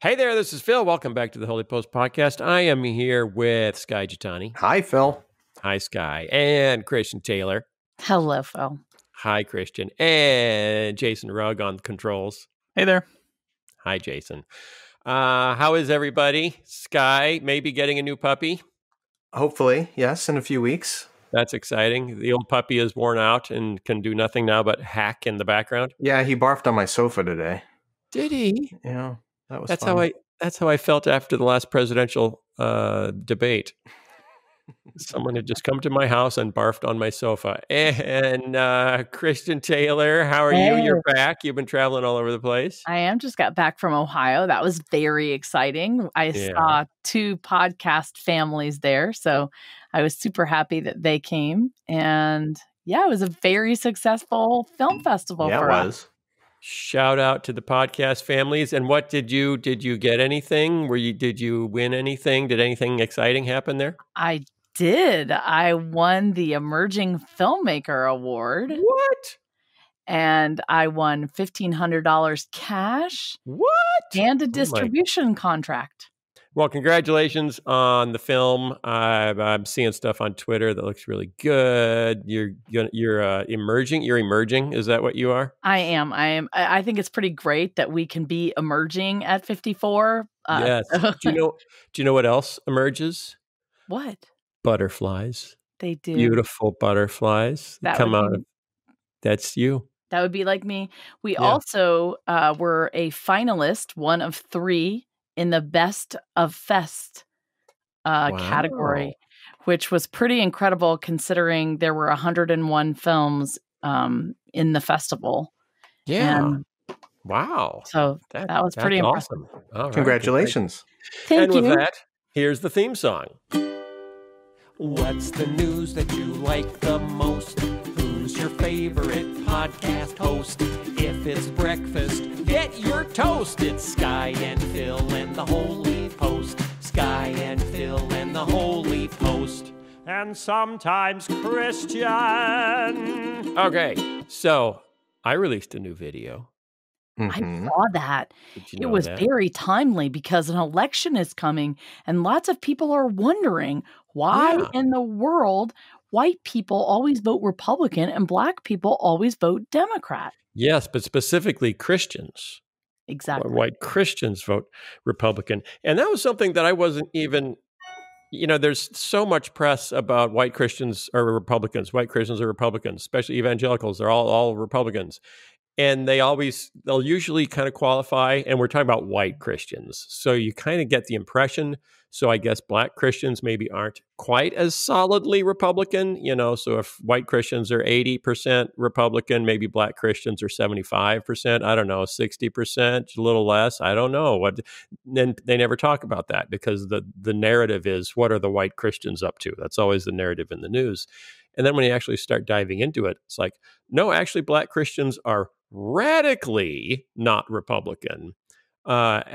Hey there, this is Phil. Welcome back to the Holy Post Podcast. I am here with Skye Jitani. Hi, Phil. Hi, Skye. And Christian Taylor. Hello, Phil. Hi, Christian. And Jason Rugg on controls. Hey there. Hi, Jason. How is everybody? Skye maybe getting a new puppy? Hopefully, yes, in a few weeks. That's exciting. The old puppy is worn out and can do nothing now but hack in the background. Yeah, he barfed on my sofa today. Did he? Yeah, that was That's fun. That's how I felt after the last presidential debate. Someone had just come to my house and barfed on my sofa. And Christian Taylor, how are you? You're back. You've been traveling all over the place. I just got back from Ohio. That was very exciting. I saw 2 podcast families there, so I was super happy that they came. And yeah, it was a very successful film festival for us. Shout out to the podcast families. And what did you get anything? Did you win anything? Did anything exciting happen there? I did. I won the Emerging Filmmaker Award. What? And I won $1,500 cash. What? And a distribution contract. Well, congratulations on the film. I'm seeing stuff on Twitter that looks really good. You're emerging. You're emerging. Is that what you are? I am. I think it's pretty great that we can be emerging at 54. Yes. Do you know what else emerges? What? Butterflies. They do. Beautiful butterflies that come out of. That's you. That would be like me. We also were a finalist, one of 3 in the Best of Fest category, which was pretty incredible considering there were 101 films in the festival. Yeah. And wow. So that was pretty impressive. Awesome. All right. Congratulations. Thank you. With that, here's the theme song. What's the news that you like the most? Who's your favorite podcast host? If it's breakfast, get your toast. It's Skye and Phil and the Holy Post. Skye and Phil and the Holy Post. And sometimes Christian. Okay, so I released a new video. I saw that. It was very timely because an election is coming and lots of people are wondering why in the world white people always vote Republican and black people always vote Democrat. Yes, but specifically Christians. Exactly. White Christians vote Republican. And that was something that I wasn't even, there's so much press about white Christians are Republicans. White Christians are Republicans, especially evangelicals. They're all Republicans. And they'll usually kind of qualify, and we're talking about white Christians. So you kind of get the impression. So I guess black Christians maybe aren't quite as solidly Republican, so if white Christians are 80% Republican, maybe black Christians are 75%, I don't know, 60%, a little less, I don't know. Then they never talk about that because the narrative is, what are the white Christians up to? That's always the narrative in the news. And then when you actually start diving into it, it's like, no, actually black Christians are radically not Republican,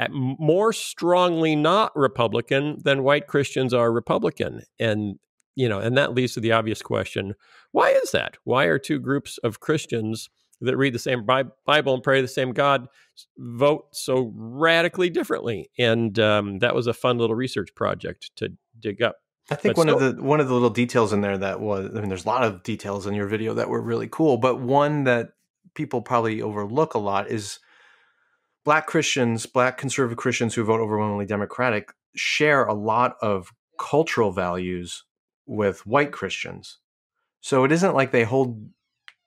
more strongly not Republican than white Christians are Republican. And, and that leads to the obvious question, why is that? Why are 2 groups of Christians that read the same Bible and pray to the same God vote so radically differently? And that was a fun little research project to dig up. I think one of the little details in there there's a lot of details in your video that were really cool, but one that people probably overlook a lot is black conservative Christians who vote overwhelmingly Democratic share a lot of cultural values with white Christians. So it isn't like they hold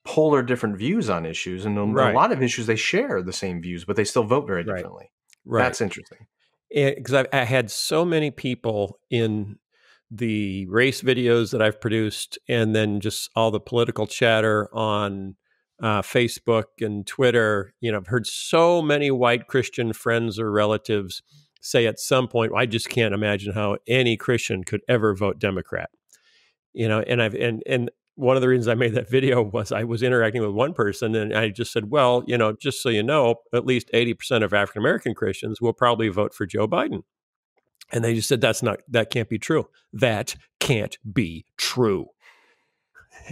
polar different views on issues, and on a lot of issues they share the same views, but they still vote very differently. Right. That's interesting. Because I had so many people in the race videos that I've produced, and then just all the political chatter on Facebook and Twitter, I've heard so many white Christian friends or relatives say at some point, I just can't imagine how any Christian could ever vote Democrat. And one of the reasons I made that video was I was interacting with one person and I just said, well, just so you know, at least 80% of African American Christians will probably vote for Joe Biden. And they just said, that can't be true. That can't be true.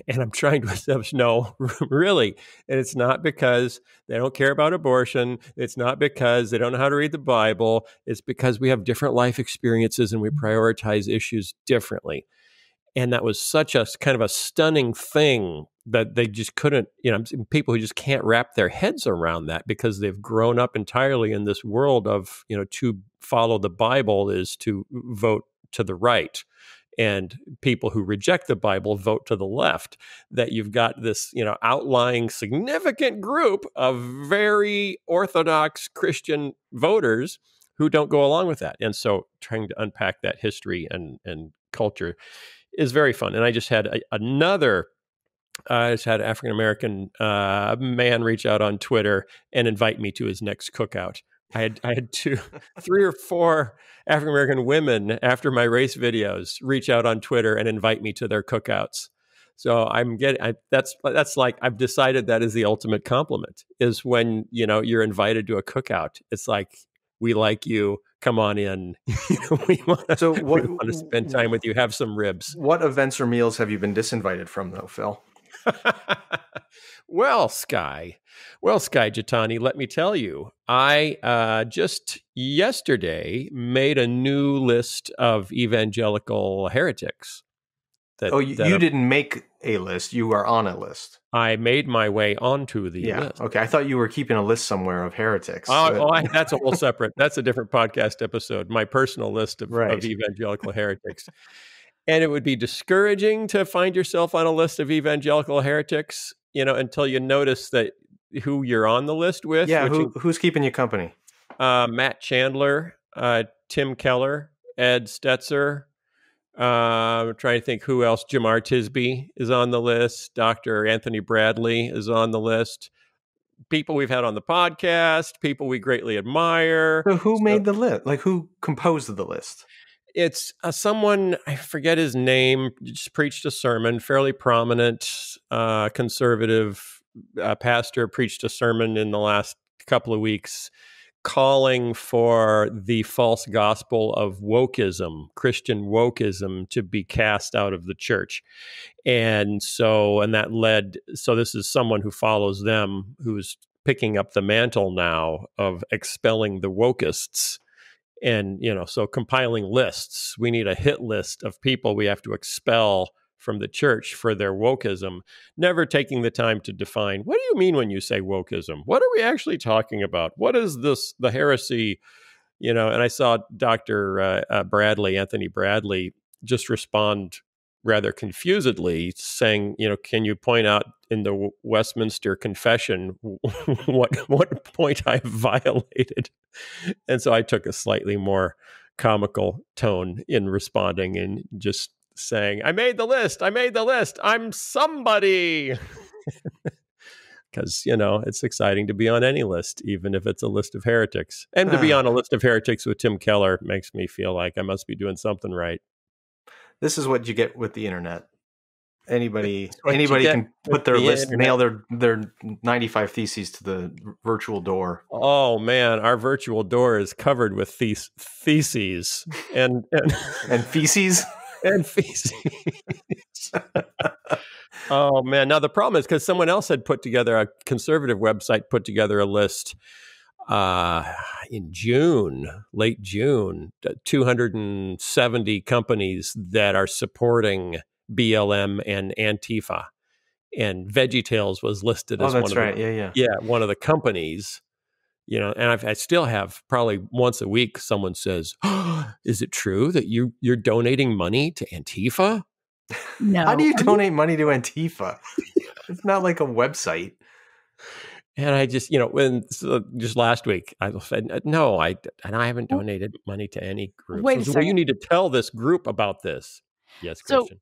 And I'm trying to establish, no, really. And it's not because they don't care about abortion. It's not because they don't know how to read the Bible. It's because we have different life experiences and we prioritize issues differently. And that was such a kind of a stunning thing that they just couldn't, people who just can't wrap their heads around that because they've grown up entirely in this world of, to follow the Bible is to vote to the right. And people who reject the Bible vote to the left, that you've got this, outlying significant group of very Orthodox Christian voters who don't go along with that. And so trying to unpack that history and culture is very fun. And I just had an African-American man reach out on Twitter and invite me to his next cookout. I had 3 or 4 African-American women after my race videos reach out on Twitter and invite me to their cookouts. So that's like, I've decided that is the ultimate compliment, is when, you're invited to a cookout. It's like, we like you, come on in. We want to spend time with you, have some ribs. What events or meals have you been disinvited from though, Phil? Well, Skye Jitani, let me tell you, I just yesterday made a new list of evangelical heretics. You didn't make a list. You are on a list. I made my way onto the list. Okay. I thought you were keeping a list somewhere of heretics. That's a whole separate, that's a different podcast episode, my personal list of evangelical heretics. And it would be discouraging to find yourself on a list of evangelical heretics, until you notice that who you're on the list with. Yeah, who's keeping you company? Matt Chandler, Tim Keller, Ed Stetzer. I'm trying to think who else. Jamar Tisby is on the list. Dr. Anthony Bradley is on the list. People we've had on the podcast, people we greatly admire. So who made the list? Like, who composed the list? It's someone, I forget his name, just preached a sermon, fairly prominent conservative pastor, preached a sermon in the last couple of weeks calling for the false gospel of wokeism, Christian wokeism, to be cast out of the church. And that led, this is someone who follows them, who's picking up the mantle now of expelling the wokeists. And, so compiling lists, we need a hit list of people we have to expel from the church for their wokeism, never taking the time to define, what do you mean when you say wokeism? What are we actually talking about? What is the heresy? And I saw Dr. Anthony Bradley, just respond rather confusedly saying, can you point out in the Westminster Confession what point I've violated? And so I took a slightly more comical tone in responding and just saying, I made the list. I'm somebody. Because, it's exciting to be on any list, even if it's a list of heretics. And to be on a list of heretics with Tim Keller makes me feel like I must be doing something right. This is what you get with the internet. Anybody can put their list, nail their 95 theses to the virtual door. Oh man, our virtual door is covered with theses and feces and feces. Oh man, now the problem is because someone else had put together, a conservative website put together a list in late June, 270 companies that are supporting BLM and Antifa, and VeggieTales was listed as one of one of the companies. And I still have probably once a week someone says, oh, "Is it true that you're donating money to Antifa?" No. How do you donate money to Antifa? It's not like a website. And I just, just last week, I said, no, I haven't donated money to any group. Wait a second. Well, you need to tell this group about this. Yes, Christian.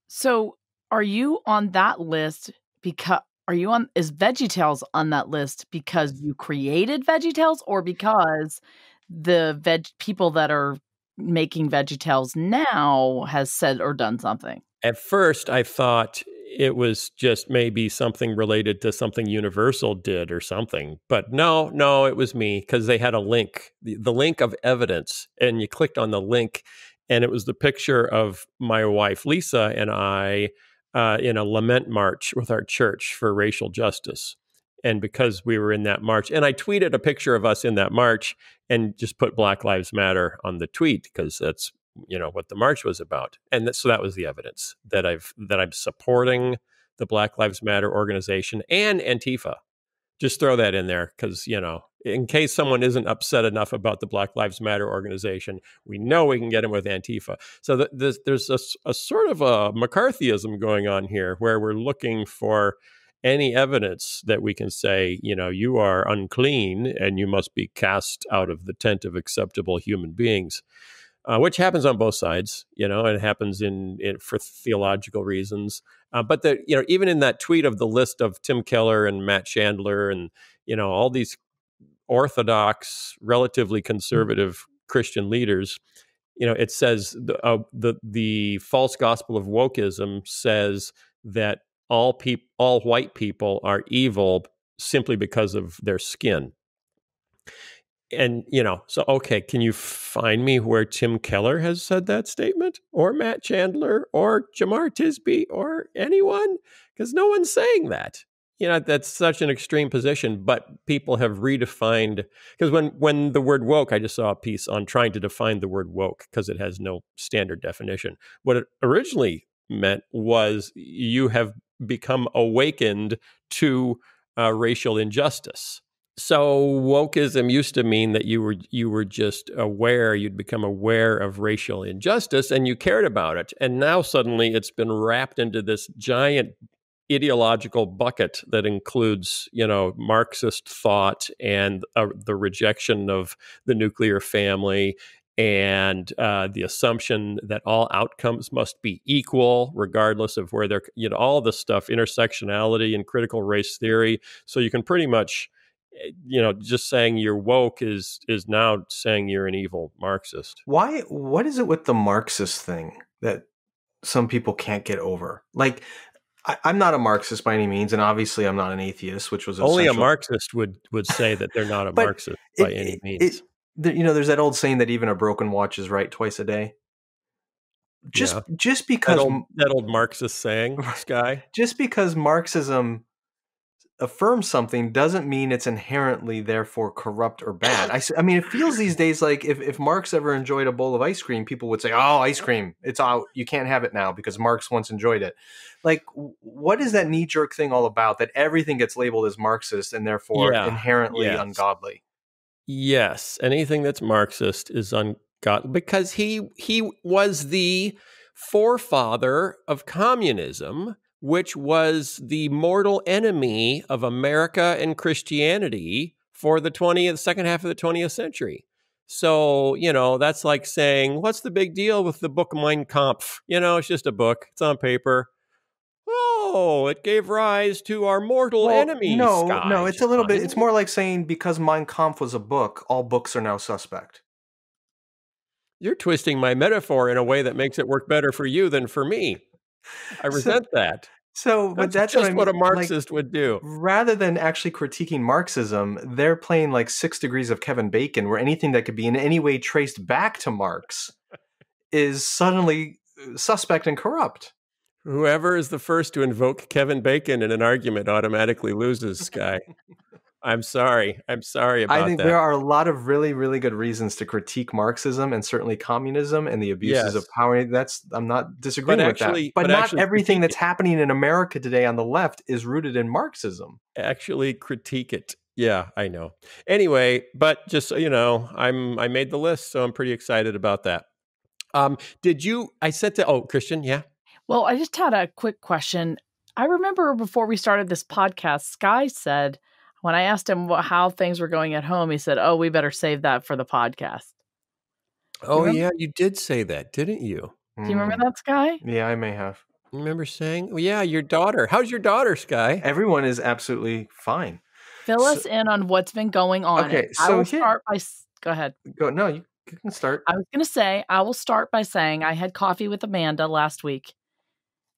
So are you on that list is VeggieTales on that list because you created VeggieTales, or because the people that are making VeggieTales now has said or done something? At first, I thought it was just maybe something related to something Universal did or something. But no, it was me, because they had a link, the link of evidence, and you clicked on the link, and it was the picture of my wife, Lisa, and I in a lament march with our church for racial justice. And because we were in that march, and I tweeted a picture of us in that march and just put Black Lives Matter on the tweet because that's what the march was about. And so that was the evidence that I'm supporting the Black Lives Matter organization and Antifa. Just throw that in there because, in case someone isn't upset enough about the Black Lives Matter organization, we know we can get them with Antifa. So there's a sort of a McCarthyism going on here where we're looking for any evidence that we can say, you are unclean and you must be cast out of the tent of acceptable human beings. Which happens on both sides, and it happens in for theological reasons. But even in that tweet of the list of Tim Keller and Matt Chandler and all these orthodox, relatively conservative Christian leaders, it says the false gospel of wokeism says that all white people are evil simply because of their skin. And, so, okay, can you find me where Tim Keller has said that statement or Matt Chandler or Jamar Tisby or anyone? Because no one's saying that. That's such an extreme position, but people have redefined, because when the word woke, I just saw a piece on trying to define the word woke because it has no standard definition. What it originally meant was you have become awakened to racial injustice. So wokeism used to mean that you were just aware, you'd become aware of racial injustice and you cared about it. And now suddenly it's been wrapped into this giant ideological bucket that includes, Marxist thought and the rejection of the nuclear family and the assumption that all outcomes must be equal, regardless of where they're, all this stuff, intersectionality and critical race theory. So you can pretty much, just saying you're woke is now saying you're an evil Marxist. What is it with the Marxist thing that some people can't get over? Like, I'm not a Marxist by any means, and obviously I'm not an atheist, which was only a Marxist would say that they're not a Marxist by any means. There's that old saying that even a broken watch is right twice a day. Just because that old Marxist saying, Skye. Just because Marxism affirms something doesn't mean it's inherently therefore corrupt or bad. I mean, it feels these days like if Marx ever enjoyed a bowl of ice cream, people would say, "Oh, ice cream, it's out. You can't have it now because Marx once enjoyed it." Like, what is that knee-jerk thing all about? That everything gets labeled as Marxist and therefore inherently ungodly. Yes, anything that's Marxist is ungodly because he was the forefather of communism, which was the mortal enemy of America and Christianity for the second half of the 20th century. So, that's like saying, what's the big deal with the book Mein Kampf? It's just a book. It's on paper. Oh, it gave rise to our mortal enemy. No, it's a little bit. It's more like saying because Mein Kampf was a book, all books are now suspect. You're twisting my metaphor in a way that makes it work better for you than for me. I resent that. But that's just what a Marxist would do. Rather than actually critiquing Marxism, they're playing like 6 Degrees of Kevin Bacon, where anything that could be in any way traced back to Marx is suddenly suspect and corrupt. Whoever is the first to invoke Kevin Bacon in an argument automatically loses, Skye. I'm sorry about that. I think there are a lot of really, really good reasons to critique Marxism and certainly communism and the abuses of power. I'm not disagreeing with that. But not everything that's happening in America today on the left is rooted in Marxism. Actually critique it. Yeah, I know. Anyway, but just so you know, I made the list, so I'm pretty excited about that. Christian, yeah? Well, I just had a quick question. I remember before we started this podcast, Skye said, when I asked him how things were going at home, he said, "Oh, we better save that for the podcast." Oh, yeah, you did say that, didn't you? Do you remember that, Skye? Yeah, I may have. You remember saying, "Oh, yeah, your daughter. How's your daughter, Skye?" Everyone is absolutely fine. Fill us in on what's been going on. Okay, I will start by... Go ahead. No, you can start. I was going to say, I will start by saying I had coffee with Amanda last week.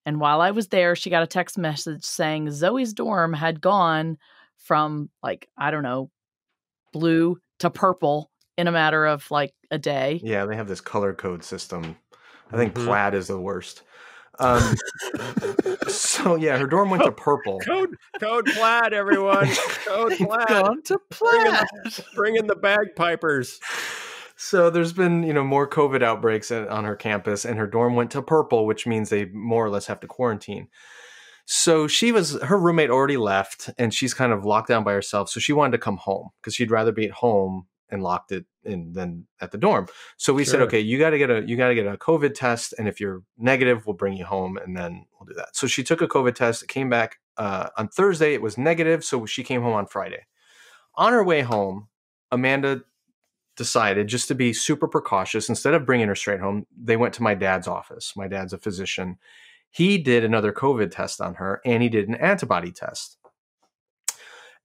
And while I was there, she got a text message saying Zoe's dorm had gone from, like, I don't know, blue to purple in a matter of like a day. Yeah, they have this color code system. I think plaid is the worst. So yeah, her dorm went to purple. Code plaid, everyone. Code plaid. Gone to plaid. Bring in the bagpipers. So there's been, more COVID outbreaks on her campus, and her dorm went to purple, which means they more or less have to quarantine. So her roommate already left, and she's kind of locked down by herself. So she wanted to come home because she'd rather be at home and locked it in than at the dorm. So we said, okay, you got to get a COVID test, and if you're negative, we'll bring you home, and then we'll do that. So she took a COVID test. It came back on Thursday. It was negative, so she came home on Friday. On her way home, Amanda decided, just to be super precautious, instead of bringing her straight home, they went to my dad's office. My dad's a physician. He did another COVID test on her, and he did an antibody test.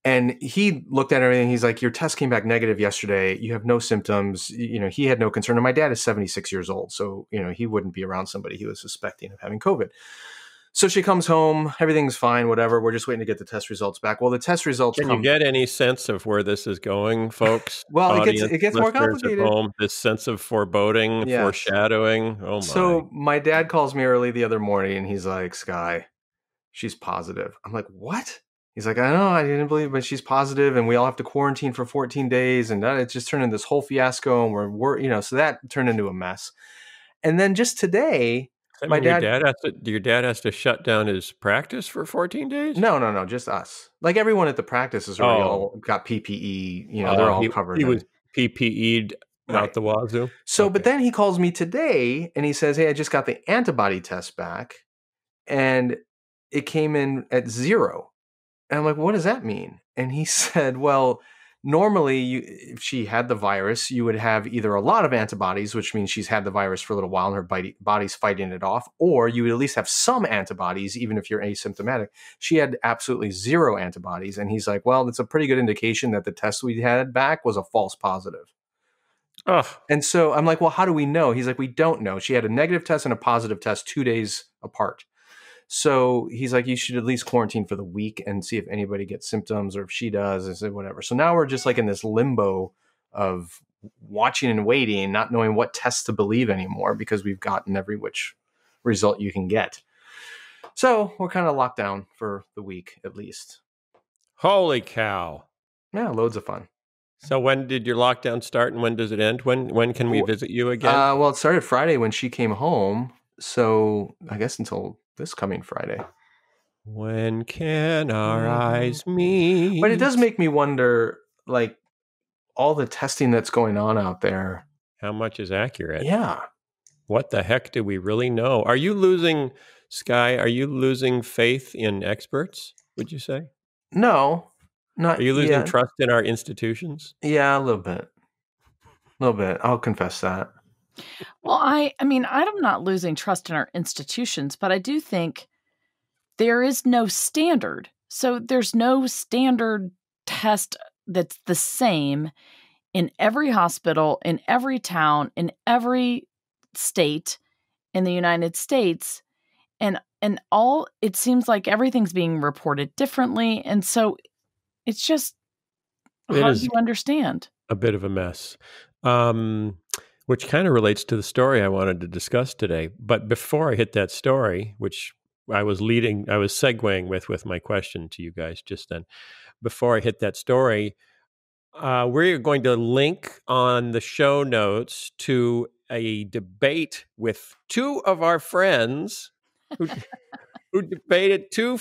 And he looked at everything. He's like, your test came back negative yesterday. You have no symptoms. He had no concern. And my dad is 76 years old. So, he wouldn't be around somebody he was suspecting of having COVID. So she comes home, everything's fine, whatever. We're just waiting to get the test results back. Well, the test results Can you get any sense of where this is going, folks? Well, it gets more complicated. Home, this sense of foreboding, foreshadowing. Oh my. So my dad calls me early the other morning, and he's like, Skye, she's positive. I'm like, what? He's like, I know, I didn't believe, but she's positive, and we all have to quarantine for 14 days, and it just turned into this whole fiasco, and we're so that turned into a mess. And then just today, your dad has to shut down his practice for 14 days? No, just us. Like everyone at the practice has already all got PPE. They're all covered. He was PPE'd out the wazoo. So, But then he calls me today and he says, "Hey, I just got the antibody test back, and it came in at 0." And I'm like, "What does that mean?" And he said, "Well, normally, if she had the virus, you would have either a lot of antibodies, which means she's had the virus for a little while and her body's fighting it off, or you would at least have some antibodies, even if you're asymptomatic." She had absolutely 0 antibodies. And he's like, well, that's a pretty good indication that the test we had back was a false positive. Ugh. And so I'm like, well, how do we know? He's like, we don't know. She had a negative test and a positive test 2 days apart. So he's like, you should at least quarantine for the week and see if anybody gets symptoms or if she does, and say whatever. So now we're just like in this limbo of watching and waiting, not knowing what tests to believe anymore because we've gotten every which result you can get. So we're kind of locked down for the week at least. Holy cow. Yeah, loads of fun. So when did your lockdown start and when does it end? When can we visit you again? Well, it started Friday when she came home. So I guess until this coming Friday. When can our eyes meet? But it does make me wonder, like, all the testing that's going on out there. How much is accurate? Yeah. What the heck do we really know? Are you losing, Skye, faith in experts, would you say? No, not yet. Are you losing trust in our institutions? Yeah, a little bit. I'll confess that. Well, I'm not losing trust in our institutions, but I do think there is no standard. So there's no standard test that's the same in every hospital, in every town, in every state in the United States. And all, it seems like everything's being reported differently. And so it's just hard to understand. A bit of a mess. Which kind of relates to the story I wanted to discuss today. But before I hit that story, which I was segueing with my question to you guys just then. Before I hit that story, we're going to link on the show notes to a debate with 2 of our friends who debated two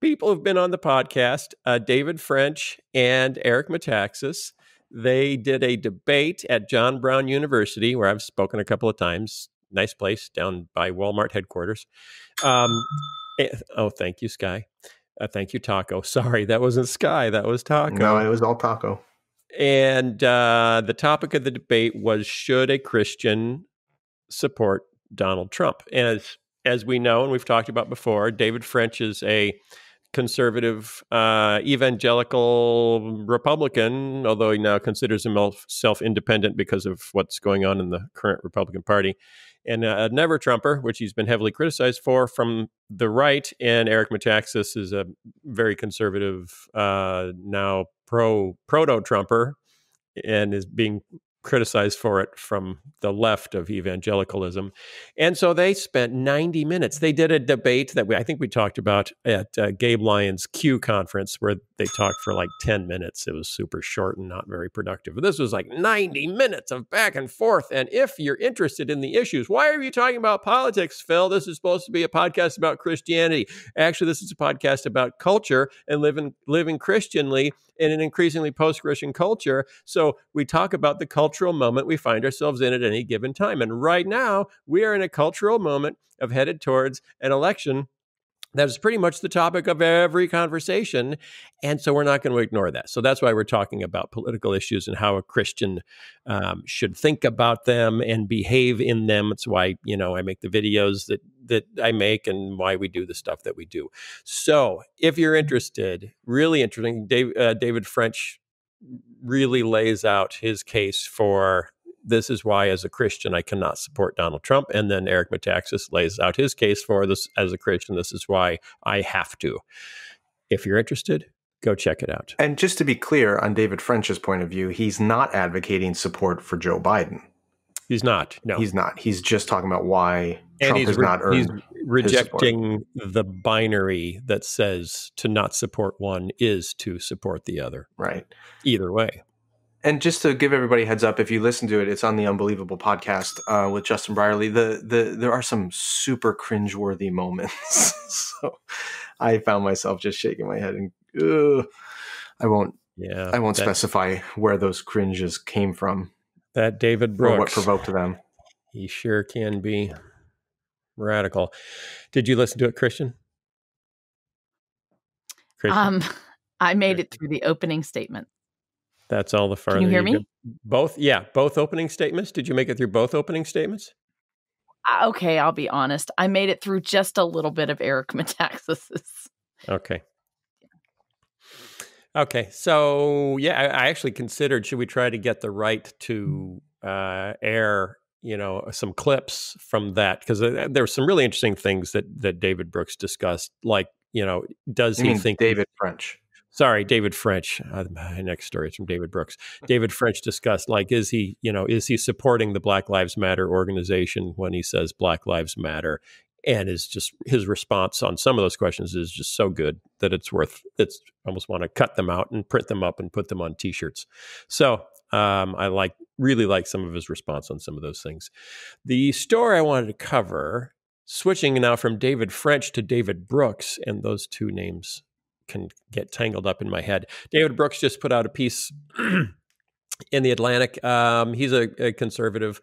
people who've been on the podcast, David French and Eric Metaxas. They did a debate at John Brown University, where I've spoken a couple of times. Nice place down by Walmart headquarters. Thank you, Skye. Thank you, Taco. Sorry, that wasn't Skye. That was Taco. No, it was all Taco. And the topic of the debate was, should a Christian support Donald Trump? And as we know, and we've talked about before, David French is a conservative, evangelical Republican, although he now considers himself independent because of what's going on in the current Republican Party, and a never Trumper, which he's been heavily criticized for from the right. And Eric Metaxas is a very conservative, now proto-Trumper, and is being criticized for it from the left of evangelicalism. And so they spent 90 minutes. They did a debate that I think we talked about at Gabe Lyons' Q conference, where they talked for like 10 minutes. It was super short and not very productive. But this was like 90 minutes of back and forth. And if you're interested in the issues, why are you talking about politics, Phil? This is supposed to be a podcast about Christianity. Actually, this is a podcast about culture and living Christianly in an increasingly post-Christian culture. So we talk about the cultural moment we find ourselves in at any given time. And right now, we are in a cultural moment of headed towards an election that is pretty much the topic of every conversation. And so we're not going to ignore that. So that's why we're talking about political issues and how a Christian should think about them and behave in them. It's why, I make the videos that I make and why we do the stuff that we do. So if you're interested, really interesting, David French really lays out his case for this is why, as a Christian, I cannot support Donald Trump. And then Eric Metaxas lays out his case for this as a Christian. This is why I have to. If you're interested, go check it out. And just to be clear, on David French's point of view, he's not advocating support for Joe Biden. He's not. No, he's not. He's just talking about why Trump has not earned. He's rejecting the binary that says to not support one is to support the other. Right. Either way. And just to give everybody a heads up, if you listen to it, it's on the Unbelievable podcast with Justin Brierley. There are some super cringeworthy moments. So I found myself just shaking my head and I won't specify where those cringes came from. That David Brooks. Or what provoked them. He sure can be radical. Did you listen to it, Christian? I made it through the opening statement. That's all the farther. Can you hear me? Both opening statements. Did you make it through both opening statements? Okay, I'll be honest. I made it through just a little bit of Eric Metaxas's. Okay. Okay, so I actually considered, should we try to get the right to air, some clips from that? Because there were some really interesting things that David Brooks discussed, like, does he think David French? Sorry, David French. My next story is from David Brooks. David French discussed, like, is he supporting the Black Lives Matter organization when he says Black Lives Matter? And his response on some of those questions is just so good that it's almost want to cut them out and print them up and put them on T-shirts. So I really like some of his response on some of those things. The story I wanted to cover, switching now from David French to David Brooks, and those two names can get tangled up in my head. David Brooks just put out a piece in the Atlantic. He's a conservative,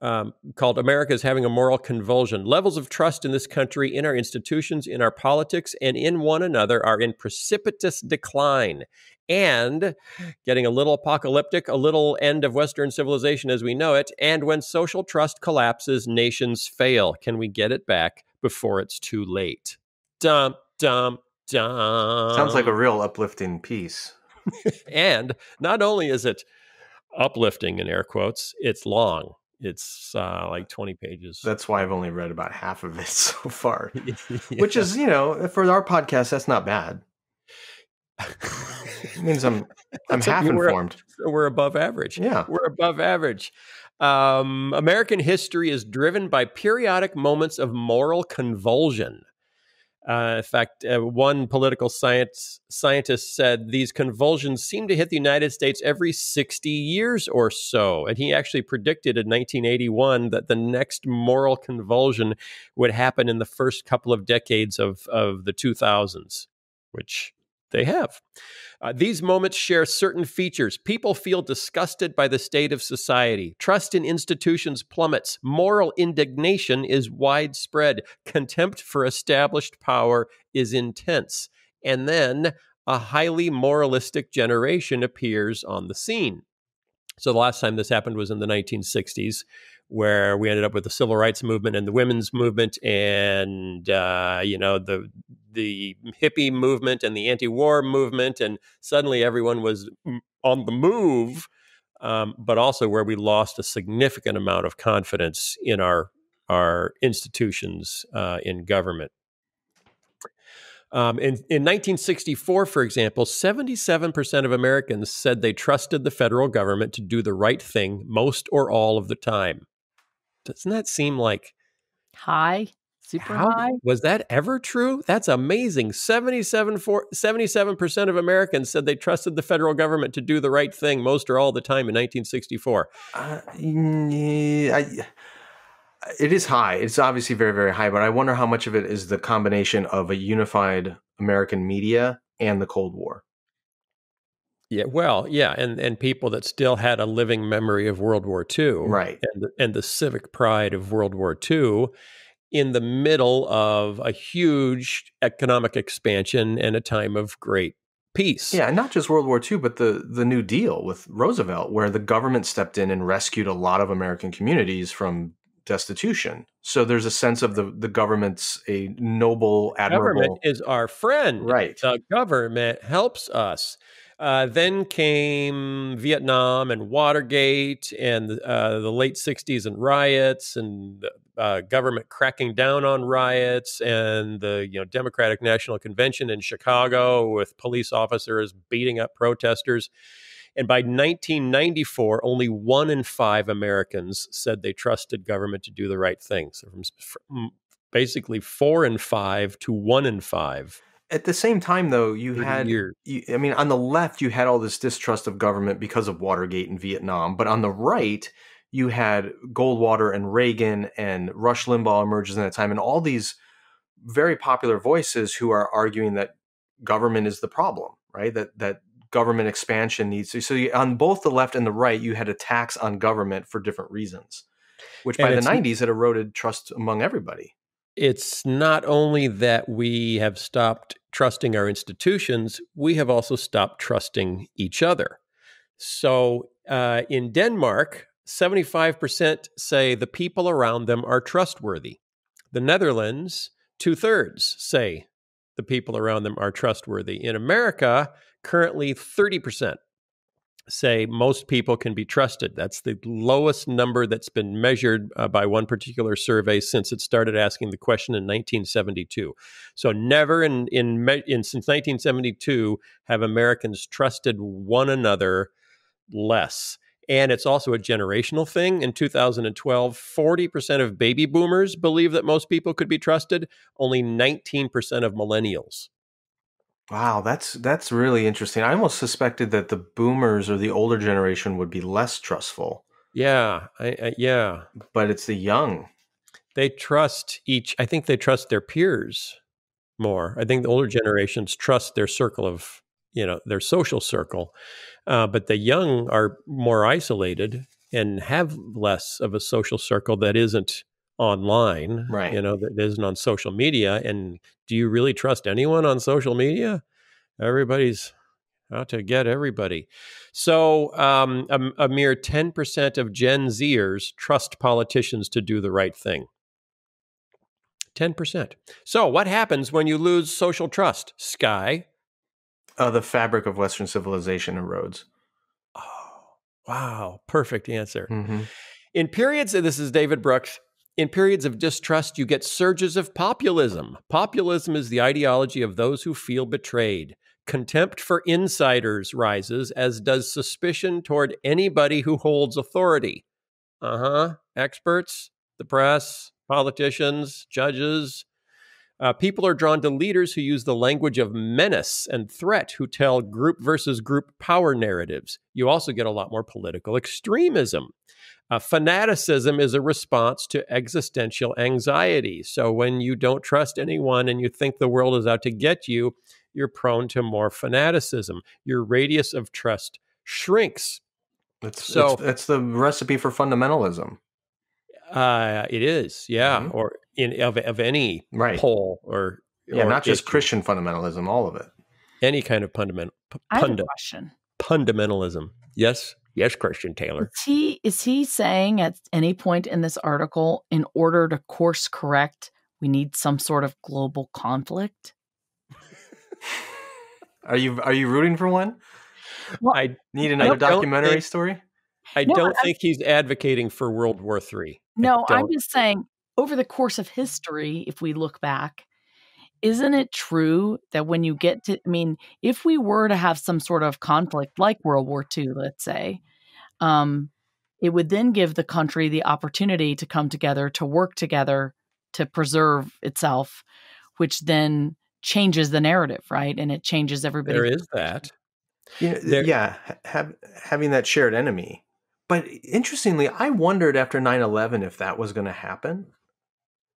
called "America is Having a Moral Convulsion. Levels of trust in this country, in our institutions, in our politics, and in one another are in precipitous decline. And getting a little apocalyptic, a little end of Western civilization as we know it. And when social trust collapses, nations fail. Can we get it back before it's too late?" Dum, dum, dum. Sounds like a real uplifting piece. And not only is it uplifting in air quotes, it's long. It's like 20 pages. That's why I've only read about half of it so far, which is, for our podcast, that's not bad. It means I'm half informed. We're above average. Yeah. We're above average. American history is driven by periodic moments of moral convulsion. In fact, one political scientist said these convulsions seem to hit the United States every 60 years or so. And he actually predicted in 1981 that the next moral convulsion would happen in the first couple of decades of the 2000s, which they have. These moments share certain features. People feel disgusted by the state of society. Trust in institutions plummets. Moral indignation is widespread. Contempt for established power is intense. And then a highly moralistic generation appears on the scene. So the last time this happened was in the 1960s, where we ended up with the civil rights movement and the women's movement and, the hippie movement and the anti-war movement. And suddenly everyone was on the move, but also where we lost a significant amount of confidence in our institutions in government. In 1964, for example, 77% of Americans said they trusted the federal government to do the right thing most or all of the time. Doesn't that seem like high? Super high? Was that ever true? That's amazing. 77% of Americans said they trusted the federal government to do the right thing most or all the time in 1964. It is high. It's obviously very, very high, but I wonder how much of it is the combination of a unified American media and the Cold War. Yeah, well, yeah, and people that still had a living memory of World War II, right, and the civic pride of World War II in the middle of a huge economic expansion and a time of great peace. Yeah, and not just World War II, but the New Deal with Roosevelt, where the government stepped in and rescued a lot of American communities from destitution. So there's a sense of the government's a noble, admirable. Government is our friend. Right. The government helps us. Then came Vietnam and Watergate and the late 60s and riots and government cracking down on riots and the Democratic National Convention in Chicago with police officers beating up protesters. And by 1994, only 1 in 5 Americans said they trusted government to do the right thing. So from basically 4 in 5 to 1 in 5. At the same time, though, on the left, you had all this distrust of government because of Watergate and Vietnam. But on the right, you had Goldwater and Reagan and Rush Limbaugh emerges in that time, and all these very popular voices who are arguing that government is the problem, right? That government expansion needs to. So on both the left and the right, you had attacks on government for different reasons, which by the 90s had eroded trust among everybody. It's not only that we have stopped trusting our institutions, we have also stopped trusting each other. So in Denmark, 75% say the people around them are trustworthy. The Netherlands, 2/3 say the people around them are trustworthy. In America, currently 30% say most people can be trusted. That's the lowest number that's been measured by one particular survey since it started asking the question in 1972. So never since 1972 have Americans trusted one another less. And it's also a generational thing. In 2012, 40% of baby boomers believe that most people could be trusted, only 19% of millennials. Wow, that's really interesting. I almost suspected that the boomers or the older generation would be less trustful. Yeah, yeah. But it's the young. They trust I think they trust their peers more. I think the older generations trust their circle of, their social circle. But the young are more isolated and have less of a social circle that isn't online, right? That isn't on social media. And do you really trust anyone on social media? Everybody's out to get everybody. So a mere 10% of Gen Zers trust politicians to do the right thing. 10%. So what happens when you lose social trust, Skye? The fabric of Western civilization erodes. Oh, wow. Perfect answer. Mm-hmm. In periods, this is David Brooks, in periods of distrust, you get surges of populism. Populism is the ideology of those who feel betrayed. Contempt for insiders rises, as does suspicion toward anybody who holds authority. Experts, the press, politicians, judges. People are drawn to leaders who use the language of menace and threat, who tell group versus group power narratives. You also get a lot more political extremism. Fanaticism is a response to existential anxiety. So when you don't trust anyone and you think the world is out to get you, you're prone to more fanaticism. Your radius of trust shrinks. It's the recipe for fundamentalism. It is, yeah, Mm-hmm. or of any poll or not just Christian fundamentalism, all of it. Any kind of fundamentalism. Yes, Christian Taylor. Is he saying at any point in this article, in order to course correct, we need some sort of global conflict? Are you rooting for one? Well, I need another documentary story. I don't think he's advocating for World War III. No, I'm just saying, over the course of history, if we look back, isn't it true that when you get to, I mean, if we were to have some sort of conflict like World War II, let's say, it would then give the country the opportunity to come together, to work together, to preserve itself, which then changes the narrative, right? And it changes everybody. There is that. Having that shared enemy. But interestingly, I wondered after 9/11 if that was going to happen.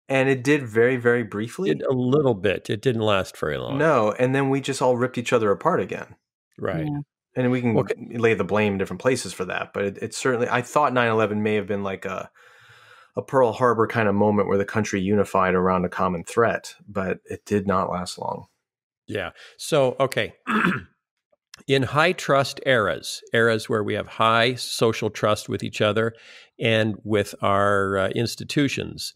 And it did very, very briefly. It a little bit. It didn't last very long. No, and then we just all ripped each other apart again. Right. Yeah. And we can lay the blame in different places for that. But it certainly, I thought 9/11 may have been like a Pearl Harbor kind of moment where the country unified around a common threat, but it did not last long. Yeah. So, okay. In high trust eras where we have high social trust with each other and with our institutions,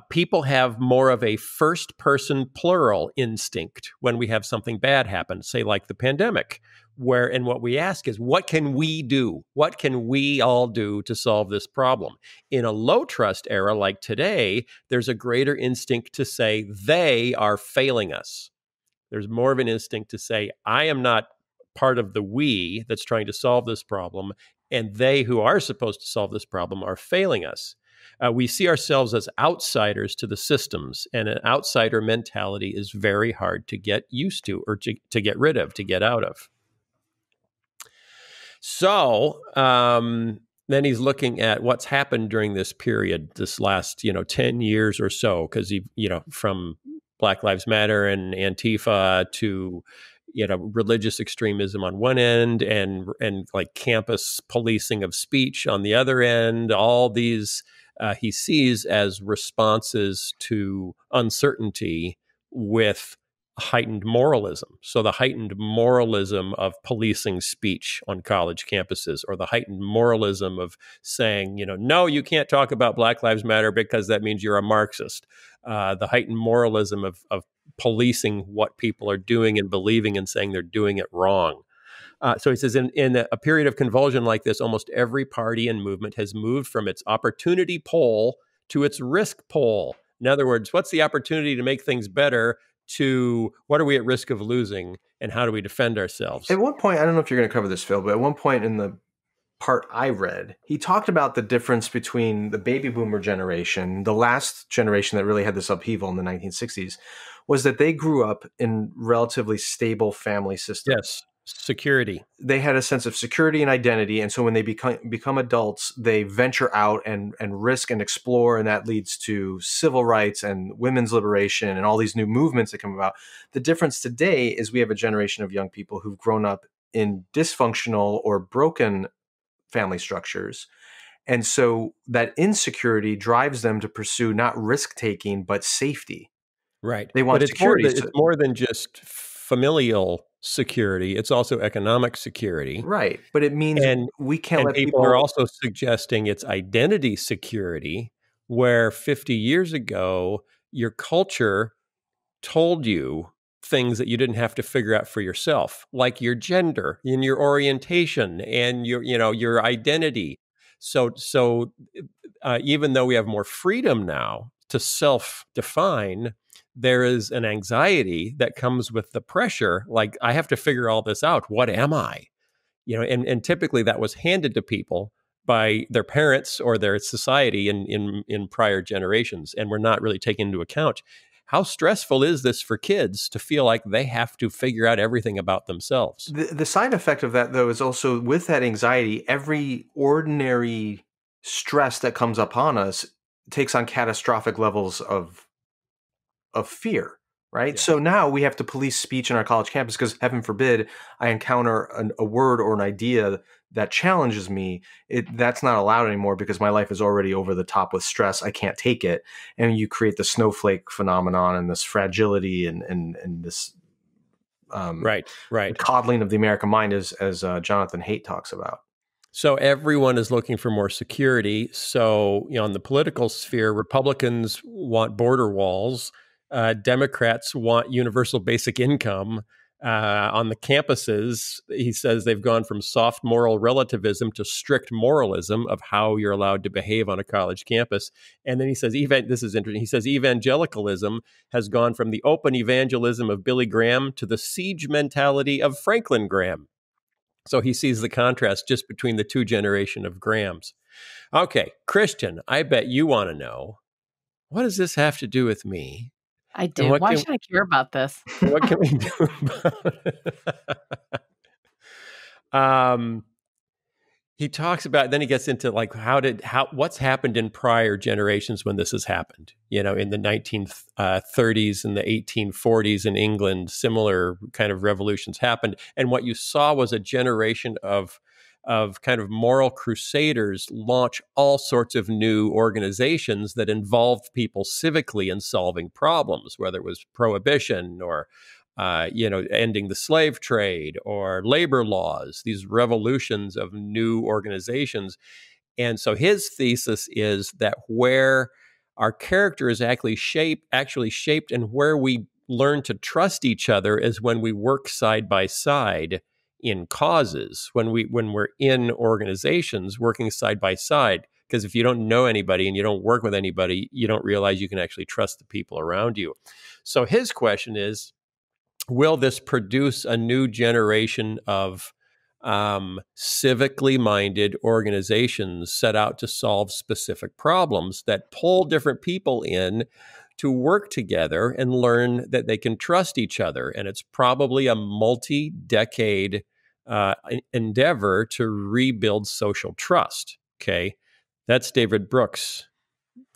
people have more of a first person plural instinct when we have something bad happen, say like the pandemic, and what we ask is, what can we do? What can we all do to solve this problem? In a low trust era like today, there's a greater instinct to say they are failing us. There's more of an instinct to say, I am not part of the we that's trying to solve this problem, and they who are supposed to solve this problem are failing us. We see ourselves as outsiders to the systems, and an outsider mentality is very hard to get used to or to get rid of, to get out of. So then he's looking at what's happened during this period, this last 10 years or so, because from Black Lives Matter and Antifa to religious extremism on one end and like campus policing of speech on the other end. All these he sees as responses to uncertainty with heightened moralism. So the heightened moralism of policing speech on college campuses, or the heightened moralism of saying, no, you can't talk about Black Lives Matter because that means you're a Marxist. The heightened moralism of policing what people are doing and believing and saying they're doing it wrong. So he says, in a period of convulsion like this, almost every party and movement has moved from its opportunity pole to its risk pole. In other words, what's the opportunity to make things better to what are we at risk of losing and how do we defend ourselves? At one point, I don't know if you're going to cover this, Phil, but at one point in the part I read, he talked about the difference between the baby boomer generation, the last generation that really had this upheaval in the 1960s, was that they grew up in relatively stable family systems. Yes, security. They had a sense of security and identity, and so when they become adults, they venture out and risk and explore, and that leads to civil rights and women's liberation and all these new movements that come about. The difference today is we have a generation of young people who've grown up in dysfunctional or broken family structures. And so that insecurity drives them to pursue not risk-taking, but safety. Right. They want security. It's more than just familial security. It's also economic security. Right. But it means we can't let people are also suggesting it's identity security, where 50 years ago, your culture told you things that you didn't have to figure out for yourself, like your gender and your orientation and your identity. So even though we have more freedom now to self-define, there is an anxiety that comes with the pressure. Like, I have to figure all this out. What am I? And typically that was handed to people by their parents or their society in prior generations, and we're not really taking into account how stressful is this for kids to feel like they have to figure out everything about themselves. The side effect of that, though, is also with that anxiety, every ordinary stress that comes upon us takes on catastrophic levels of fear, right? Yeah. So now we have to police speech in our college campus because, heaven forbid, I encounter a word or an idea that challenges me. That's not allowed anymore because my life is already over the top with stress. I can't take it. And you create the snowflake phenomenon and this fragility and this right coddling of the American mind, as Jonathan Haidt talks about. So everyone is looking for more security. So on the political sphere, Republicans want border walls. Democrats want universal basic income. on the campuses, he says they've gone from soft moral relativism to strict moralism of how you're allowed to behave on a college campus. And then he says, this is interesting. He says evangelicalism has gone from the open evangelism of Billy Graham to the siege mentality of Franklin Graham. So he sees the contrast just between the two generations of Grahams. Okay, Christian, I bet you want to know, what does this have to do with me? I do. Why should I care about this? What can we do about it? He talks about, then he gets into like what's happened in prior generations when this has happened. You know, in the 1930s and the 1840s in England, similar kind of revolutions happened. And what you saw was a generation of kind of moral crusaders launch all sorts of new organizations that involved people civically in solving problems, whether it was prohibition or, ending the slave trade or labor laws, these revolutions of new organizations. And so his thesis is that where our character is actually shaped and where we learn to trust each other is when we work side by side in causes, when we're in organizations working side by side. Because if you don't know anybody and you don't work with anybody, you don't realize you can actually trust the people around you. So his question is, will this produce a new generation of civically minded organizations set out to solve specific problems that pull different people in to work together and learn that they can trust each other? And it's probably a multi-decade endeavor to rebuild social trust. Okay. That's David Brooks.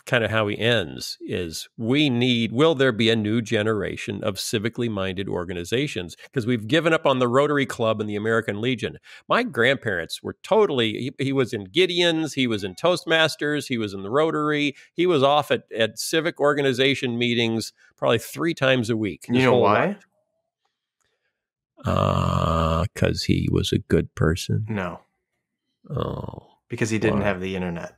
Kind of how he ends is, will there be a new generation of civically minded organizations? Because we've given up on the Rotary Club and the American Legion. My grandparents were he was in Gideon's, he was in Toastmasters, he was in the Rotary, he was off at civic organization meetings probably 3 times a week. You know why? Because he was a good person. No. Oh. Because he didn't have the internet.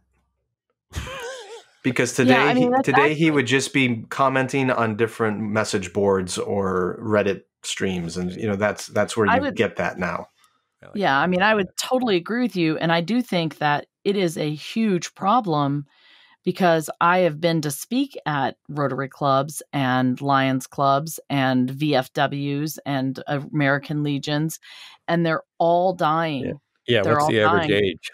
Because today he would just be commenting on different message boards or Reddit streams, and that's where you get that now. Yeah, I mean, I would totally agree with you, and I do think that it is a huge problem because I have been to speak at Rotary clubs and Lions clubs and VFWs and American Legions, and they're all dying. Yeah. What's the average age?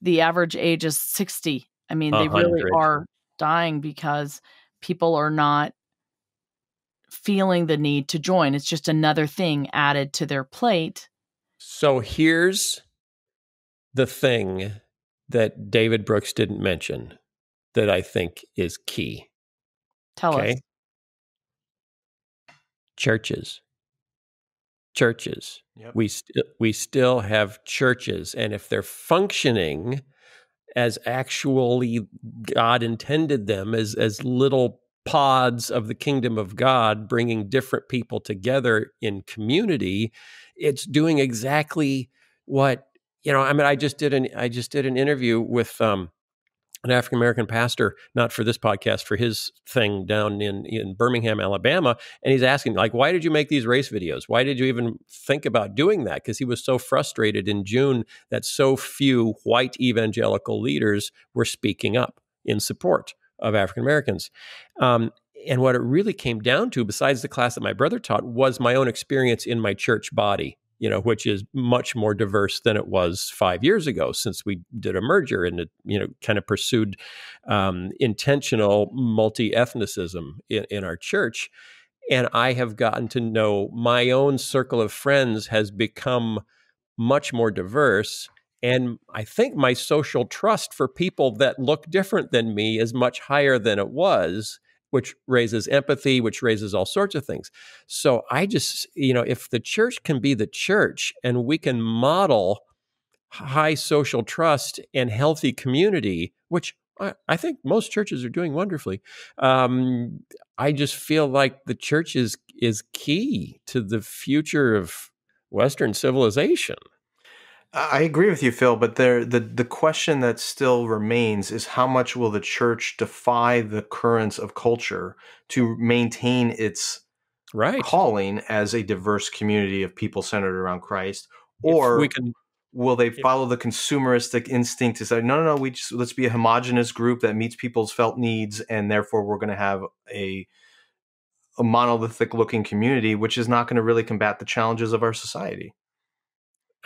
The average age is 60. I mean, they really are dying because people are not feeling the need to join. It's just another thing added to their plate. So here's the thing that David Brooks didn't mention that I think is key. Tell us. Churches. Yep. We still have churches, and if they're functioning as actually God intended them, as little pods of the kingdom of God, bringing different people together in community, it's doing exactly what, I just did an interview with an African-American pastor, not for this podcast, for his thing down in Birmingham, Alabama. And he's asking, like, why did you make these race videos? Why did you even think about doing that? Because he was so frustrated in June that so few white evangelical leaders were speaking up in support of African-Americans. And what it really came down to, besides the class that my brother taught, was my own experience in my church body, which is much more diverse than it was 5 years ago, since we did a merger and kind of pursued intentional multi-ethnicism in our church. And I have gotten to know my own circle of friends has become much more diverse. And I think my social trust for people that look different than me is much higher than it was, which raises empathy, which raises all sorts of things. So I just, if the church can be the church and we can model high social trust and healthy community, which I think most churches are doing wonderfully, I just feel like the church is key to the future of Western civilization. I agree with you, Phil, but the question that still remains is how much will the church defy the currents of culture to maintain its Right. calling as a diverse community of people centered around Christ? If Or we can, will they follow the consumeristic instinct to say, no, let's be a homogenous group that meets people's felt needs, and therefore we're going to have a monolithic looking community, which is not going to really combat the challenges of our society.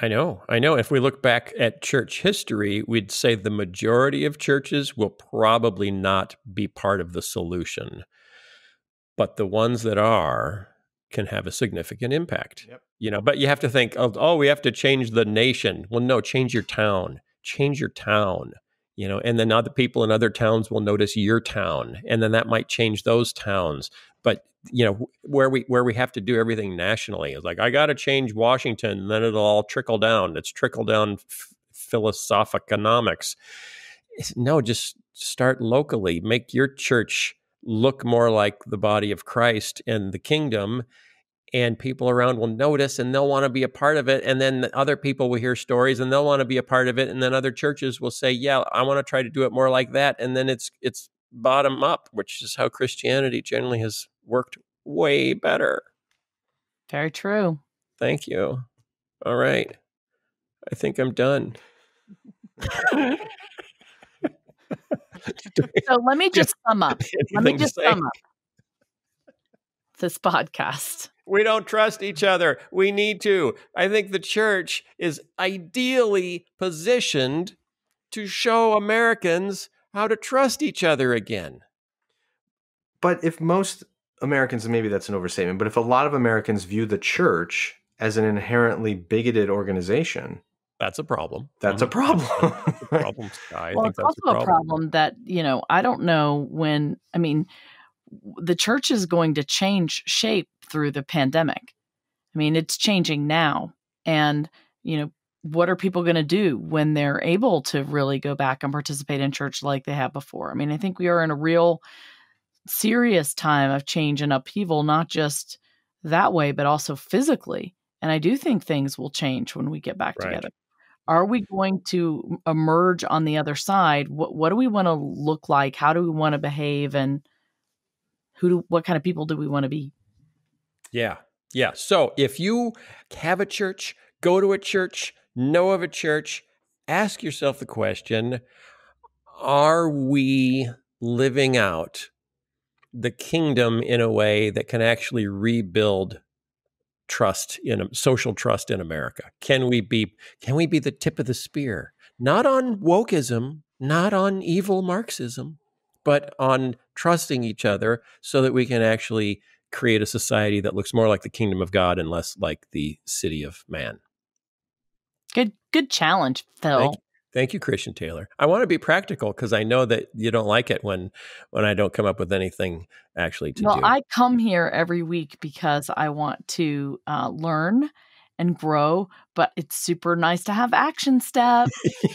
I know. If we look back at church history, we'd say the majority of churches will probably not be part of the solution. But the ones that are can have a significant impact. Yep. But you have to think, oh, we have to change the nation. Well, no, change your town. And then other people in other towns will notice your town, and then that might change those towns. But where we have to do everything nationally is like, I got to change Washington, and then it'll all trickle down. It's trickle down philosophiconomics. No, just start locally. Make your church look more like the body of Christ and the kingdom, and people around will notice and they'll want to be a part of it. And then other people will hear stories and they'll want to be a part of it. And then other churches will say, yeah, I want to try to do it more like that. And then it's bottom up, which is how Christianity generally has worked way better. Very true. Thank you. All right. I think I'm done. So let me just sum up. This podcast. We don't trust each other. We need to. I think the church is ideally positioned to show Americans how to trust each other again. But if most Americans, and maybe that's an overstatement, but if a lot of Americans view the church as an inherently bigoted organization, that's a problem. That's a problem. That's a problem, Skye. Well, it's also a problem that, I don't know when, the church is going to change shape through the pandemic. It's changing now. And, what are people going to do when they're able to really go back and participate in church like they have before? I think we are in a real serious time of change and upheaval, not just that way, but also physically. And I do think things will change when we get back together. Are we going to emerge on the other side? What do we want to look like? How do we want to behave? And what kind of people do we want to be? Yeah. So if you have a church, go to a church, know of a church, ask yourself the question, are we living out the kingdom in a way that can actually rebuild social trust in America? Can we be the tip of the spear? Not on wokeism, not on evil Marxism, but on trusting each other so that we can actually create a society that looks more like the kingdom of God and less like the city of man. Good challenge, Phil. Thank you, Christian Taylor. I want to be practical because I know that you don't like it when I don't come up with anything actually to do. I come here every week because I want to learn and grow, but it's super nice to have action steps.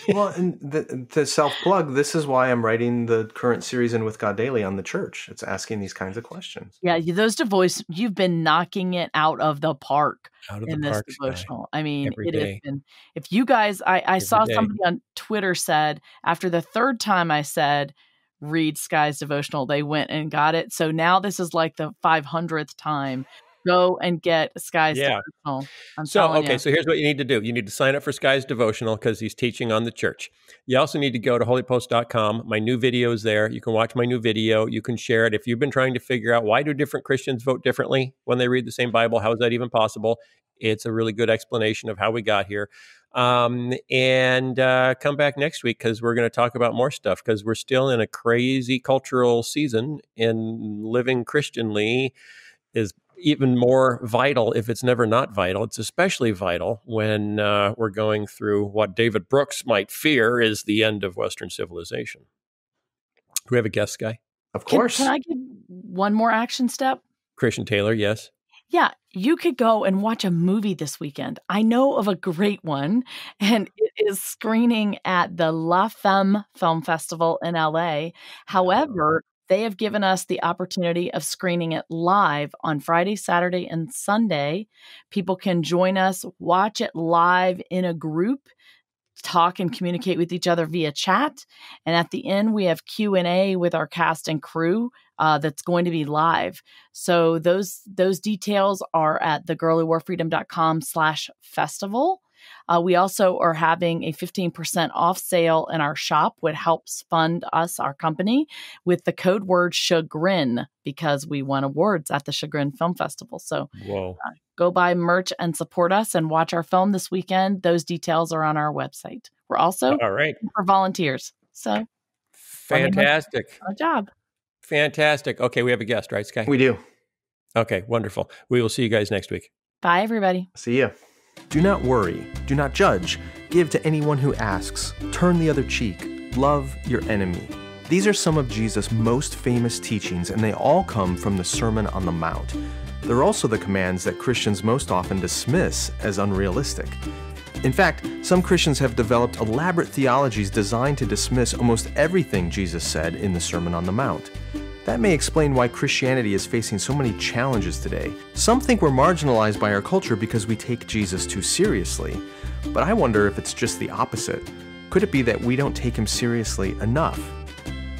Well, and the self-plug, this is why I'm writing the current series in With God Daily on the church. It's asking these kinds of questions. Yeah, those devotions, you've been knocking it out of the park in this devotional. It has been, if you guys, I saw somebody on Twitter said, after the third time I said, read Skye's devotional, they went and got it. So now this is like the 500th time. Go and get Skye's devotional. So here's what you need to do. You need to sign up for Skye's devotional because he's teaching on the church. You also need to go to holypost.com. My new video is there. You can watch my new video. You can share it. If you've been trying to figure out why do different Christians vote differently when they read the same Bible, how is that even possible? It's a really good explanation of how we got here. And come back next week because we're going to talk about more stuff because we're still in a crazy cultural season, and living Christianly is even more vital if it's never not vital. It's especially vital when we're going through what David Brooks might fear is the end of Western civilization. Do we have a guest, Skye? Of course. Can I give one more action step? Christian Taylor, yes. Yeah, you could go and watch a movie this weekend. I know of a great one, and it is screening at the La Femme Film Festival in LA. However, they have given us the opportunity of screening it live on Friday, Saturday, and Sunday. People can join us, watch it live in a group talk and communicate with each other via chat. And at the end, we have Q&A with our cast and crew that's going to be live. So those details are at thegirlwhoworefreedom.com/festival. We also are having a 15% off sale in our shop, which helps fund us, our company, with the code word chagrin, because we won awards at the Chagrin Film Festival. So go buy merch and support us and watch our film this weekend. Those details are on our website. We're also for volunteers. So fantastic. Good job. Fantastic. Okay, we have a guest, right, Skye? We do. Okay, wonderful. We will see you guys next week. Bye, everybody. See ya. Do not worry. Do not judge. Give to anyone who asks. Turn the other cheek. Love your enemy. These are some of Jesus' most famous teachings, and they all come from the Sermon on the Mount. They're also the commands that Christians most often dismiss as unrealistic. In fact, some Christians have developed elaborate theologies designed to dismiss almost everything Jesus said in the Sermon on the Mount. That may explain why Christianity is facing so many challenges today. Some think we're marginalized by our culture because we take Jesus too seriously. But I wonder if it's just the opposite. Could it be that we don't take him seriously enough?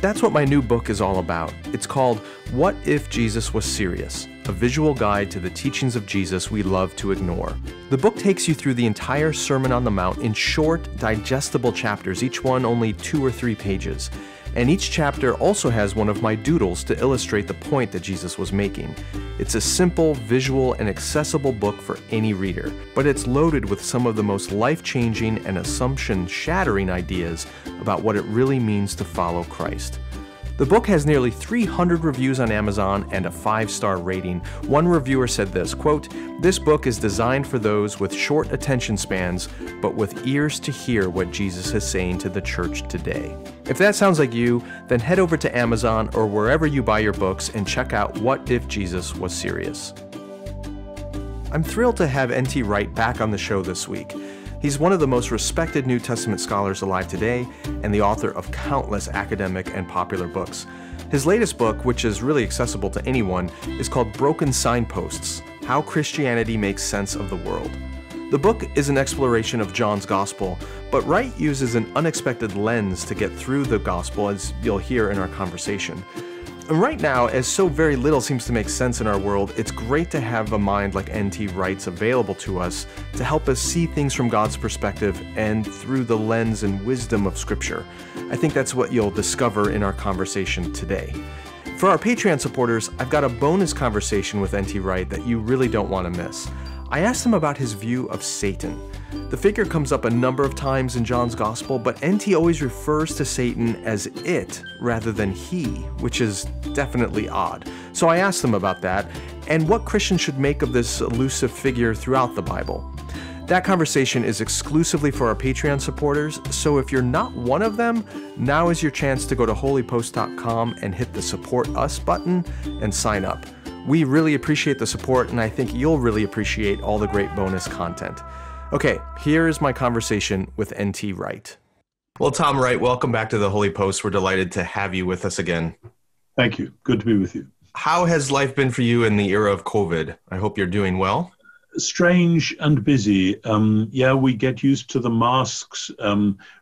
That's what my new book is all about. It's called What If Jesus Was Serious? A visual guide to the teachings of Jesus we love to ignore. The book takes you through the entire Sermon on the Mount in short, digestible chapters, each one only 2 or 3 pages. And each chapter also has one of my doodles to illustrate the point that Jesus was making. It's a simple, visual, and accessible book for any reader, but it's loaded with some of the most life-changing and assumption-shattering ideas about what it really means to follow Christ. The book has nearly 300 reviews on Amazon and a 5-star rating. One reviewer said this, quote, "This book is designed for those with short attention spans, but with ears to hear what Jesus is saying to the church today." If that sounds like you, then head over to Amazon or wherever you buy your books and check out What If Jesus Was Serious. I'm thrilled to have N.T. Wright back on the show this week. He's one of the most respected New Testament scholars alive today and the author of countless academic and popular books. His latest book, which is really accessible to anyone, is called Broken Signposts: How Christianity Makes Sense of the World. The book is an exploration of John's Gospel, but Wright uses an unexpected lens to get through the Gospel, as you'll hear in our conversation. And right now, as so very little seems to make sense in our world, it's great to have a mind like N.T. Wright's available to us to help us see things from God's perspective and through the lens and wisdom of Scripture. I think that's what you'll discover in our conversation today. For our Patreon supporters, I've got a bonus conversation with N.T. Wright that you really don't want to miss. I asked him about his view of Satan. The figure comes up a number of times in John's Gospel, but N.T. always refers to Satan as it rather than he, which is definitely odd. So I asked him about that and what Christians should make of this elusive figure throughout the Bible. That conversation is exclusively for our Patreon supporters, so if you're not one of them, now is your chance to go to holypost.com and hit the Support Us button and sign up. We really appreciate the support, and I think you'll really appreciate all the great bonus content. Okay, here is my conversation with N.T. Wright. Well, Tom Wright, welcome back to the Holy Post. We're delighted to have you with us again. Thank you. Good to be with you. How has life been for you in the era of COVID? I hope you're doing well. Strange and busy. We get used to the masks.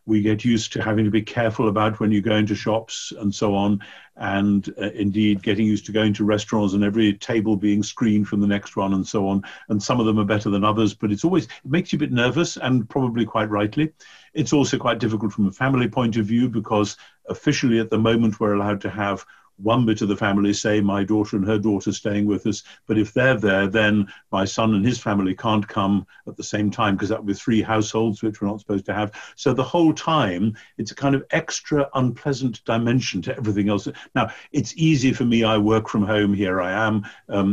We get used to having to be careful about when you go into shops and so on. And indeed, getting used to going to restaurants and every table being screened from the next one and so on. And some of them are better than others, but it makes you a bit nervous, and probably quite rightly. It's also quite difficult from a family point of view, because officially at the moment we're allowed to have one bit of the family, say my daughter and her daughter, staying with us. But if they're there, then my son and his family can't come at the same time, because that would be 3 households, which we're not supposed to have. So the whole time, it's a kind of extra unpleasant dimension to everything else. Now, it's easy for me. I work from home. Here I am.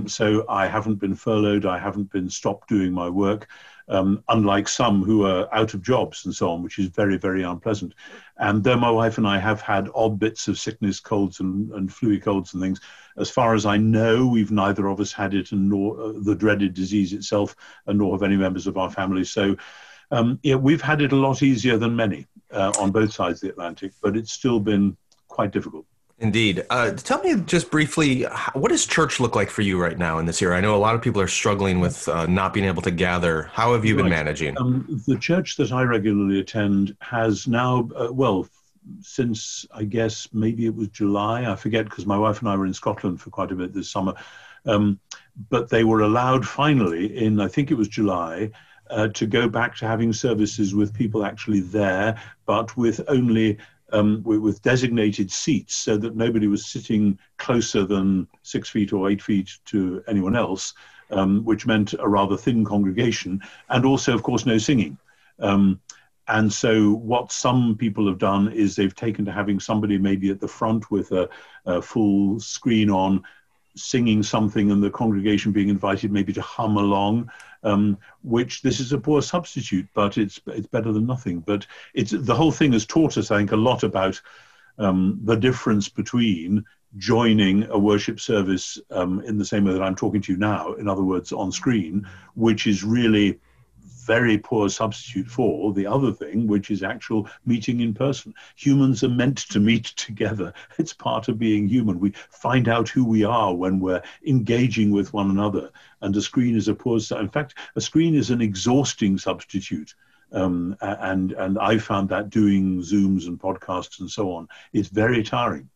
So I haven't been furloughed. I haven't been stopped doing my work. Unlike some who are out of jobs and so on, which is very, very unpleasant. And though my wife and I have had odd bits of sickness, colds and flu colds and things, as far as I know, we've neither of us had it, and nor the dreaded disease itself, and nor have any members of our family. So we've had it a lot easier than many on both sides of the Atlantic, but it's still been quite difficult. Indeed. Tell me just briefly, what does church look like for you right now in this era? I know a lot of people are struggling with not being able to gather. How have you been managing? The church that I regularly attend has now, since I guess maybe it was July, I forget, because my wife and I were in Scotland for quite a bit this summer, but they were allowed finally in, I think it was July, to go back to having services with people actually there, but with only with designated seats, so that nobody was sitting closer than 6 feet or 8 feet to anyone else, which meant a rather thin congregation, and also, of course, no singing. And so what some people have done is they've taken to having somebody maybe at the front with a full screen on, singing something, and the congregation being invited maybe to hum along, which this is a poor substitute, but it's better than nothing. But the whole thing has taught us, I think, a lot about the difference between joining a worship service in the same way that I'm talking to you now, in other words, on screen, which is really very poor substitute for the other thing, which is actual meeting in person. Humans are meant to meet together. It's part of being human. We find out who we are when we're engaging with one another. And a screen is a poor, in fact, a screen is an exhausting substitute. And I found that doing Zooms and podcasts and so on, it's very tiring.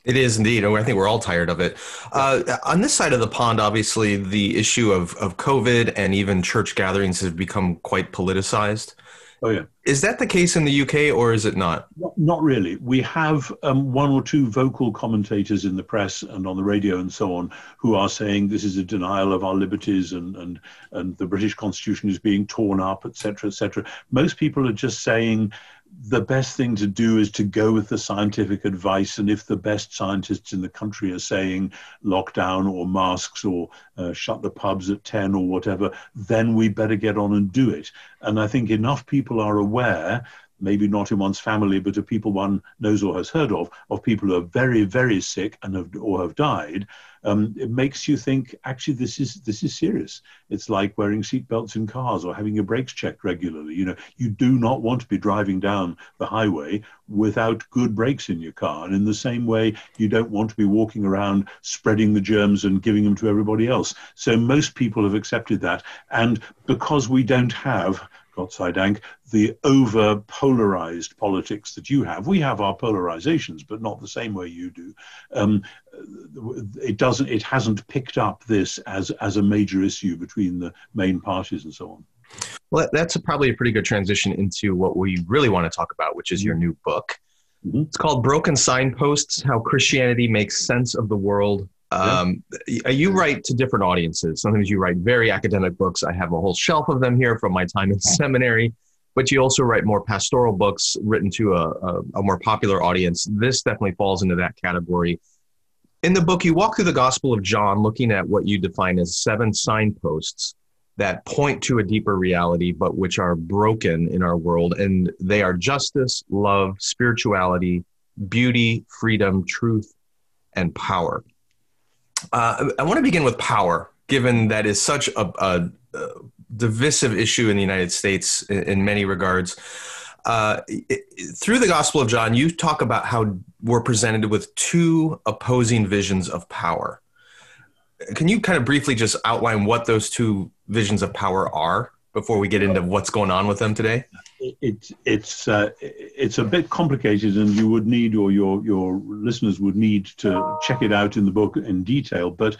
It is indeed. I think we're all tired of it. On this side of the pond, obviously, the issue of COVID and even church gatherings have become quite politicized. Oh, yeah. Is that the case in the UK, or is it not? Not really. We have one or two vocal commentators in the press and on the radio and so on who are saying this is a denial of our liberties and the British Constitution is being torn up, et cetera, et cetera. Most people are just saying the best thing to do is to go with the scientific advice. And if the best scientists in the country are saying lockdown or masks or shut the pubs at 10 or whatever, then we better get on and do it. And I think enough people are aware, maybe not in one's family, but of people one knows or has heard of people who are very, very sick and have died. It makes you think, actually, this is serious. It's like wearing seatbelts in cars or having your brakes checked regularly. You know, you do not want to be driving down the highway without good brakes in your car. And in the same way, you don't want to be walking around spreading the germs and giving them to everybody else. So most people have accepted that. And because we don't have, Gott sei Dank, the over-polarized politics that you have. We have our polarizations, but not the same way you do. It hasn't picked up this as a major issue between the main parties and so on. Well, that's probably a pretty good transition into what we really want to talk about, which is your new book. Mm-hmm. It's called Broken Signposts: How Christianity Makes Sense of the World. You write to different audiences. Sometimes you write very academic books. I have a whole shelf of them here from my time in seminary, but you also write more pastoral books written to a more popular audience. This definitely falls into that category. In the book, you walk through the Gospel of John, looking at what you define as 7 signposts that point to a deeper reality, but which are broken in our world. And they are justice, love, spirituality, beauty, freedom, truth, and power. I want to begin with power, given that is such a divisive issue in the United States in many regards. Through the Gospel of John, you talk about how we're presented with 2 opposing visions of power. Can you kind of briefly just outline what those 2 visions of power are before we get into what's going on with them today? It's a bit complicated, and you would need, or your listeners would need, to check it out in the book in detail. But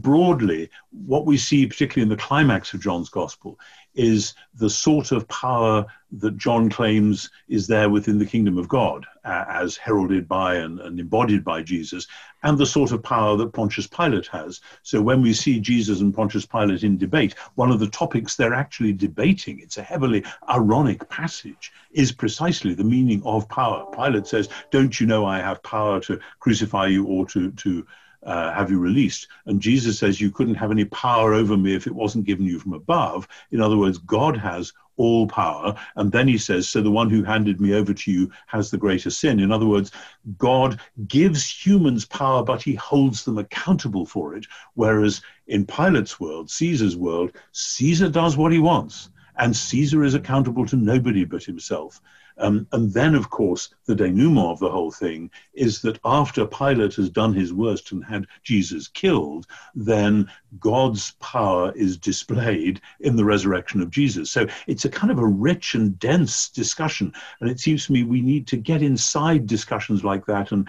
broadly, what we see, particularly in the climax of John's Gospel, is the sort of power that John claims is there within the kingdom of God, as heralded by and embodied by Jesus, and the sort of power that Pontius Pilate has. So when we see Jesus and Pontius Pilate in debate, one of the topics they're actually debating, it's a heavily ironic passage, is precisely the meaning of power. Pilate says, "Don't you know I have power to crucify you or to have you released?" And Jesus says, "You couldn't have any power over me if it wasn't given you from above." In other words, God has all power. And then he says, "So the one who handed me over to you has the greater sin." In other words, God gives humans power, but he holds them accountable for it. Whereas in Pilate's world, Caesar's world, Caesar does what he wants, and Caesar is accountable to nobody but himself. And then, of course, the denouement of the whole thing is that after Pilate has done his worst and had Jesus killed, then God's power is displayed in the resurrection of Jesus. So it's a kind of a rich and dense discussion. And it seems to me we need to get inside discussions like that and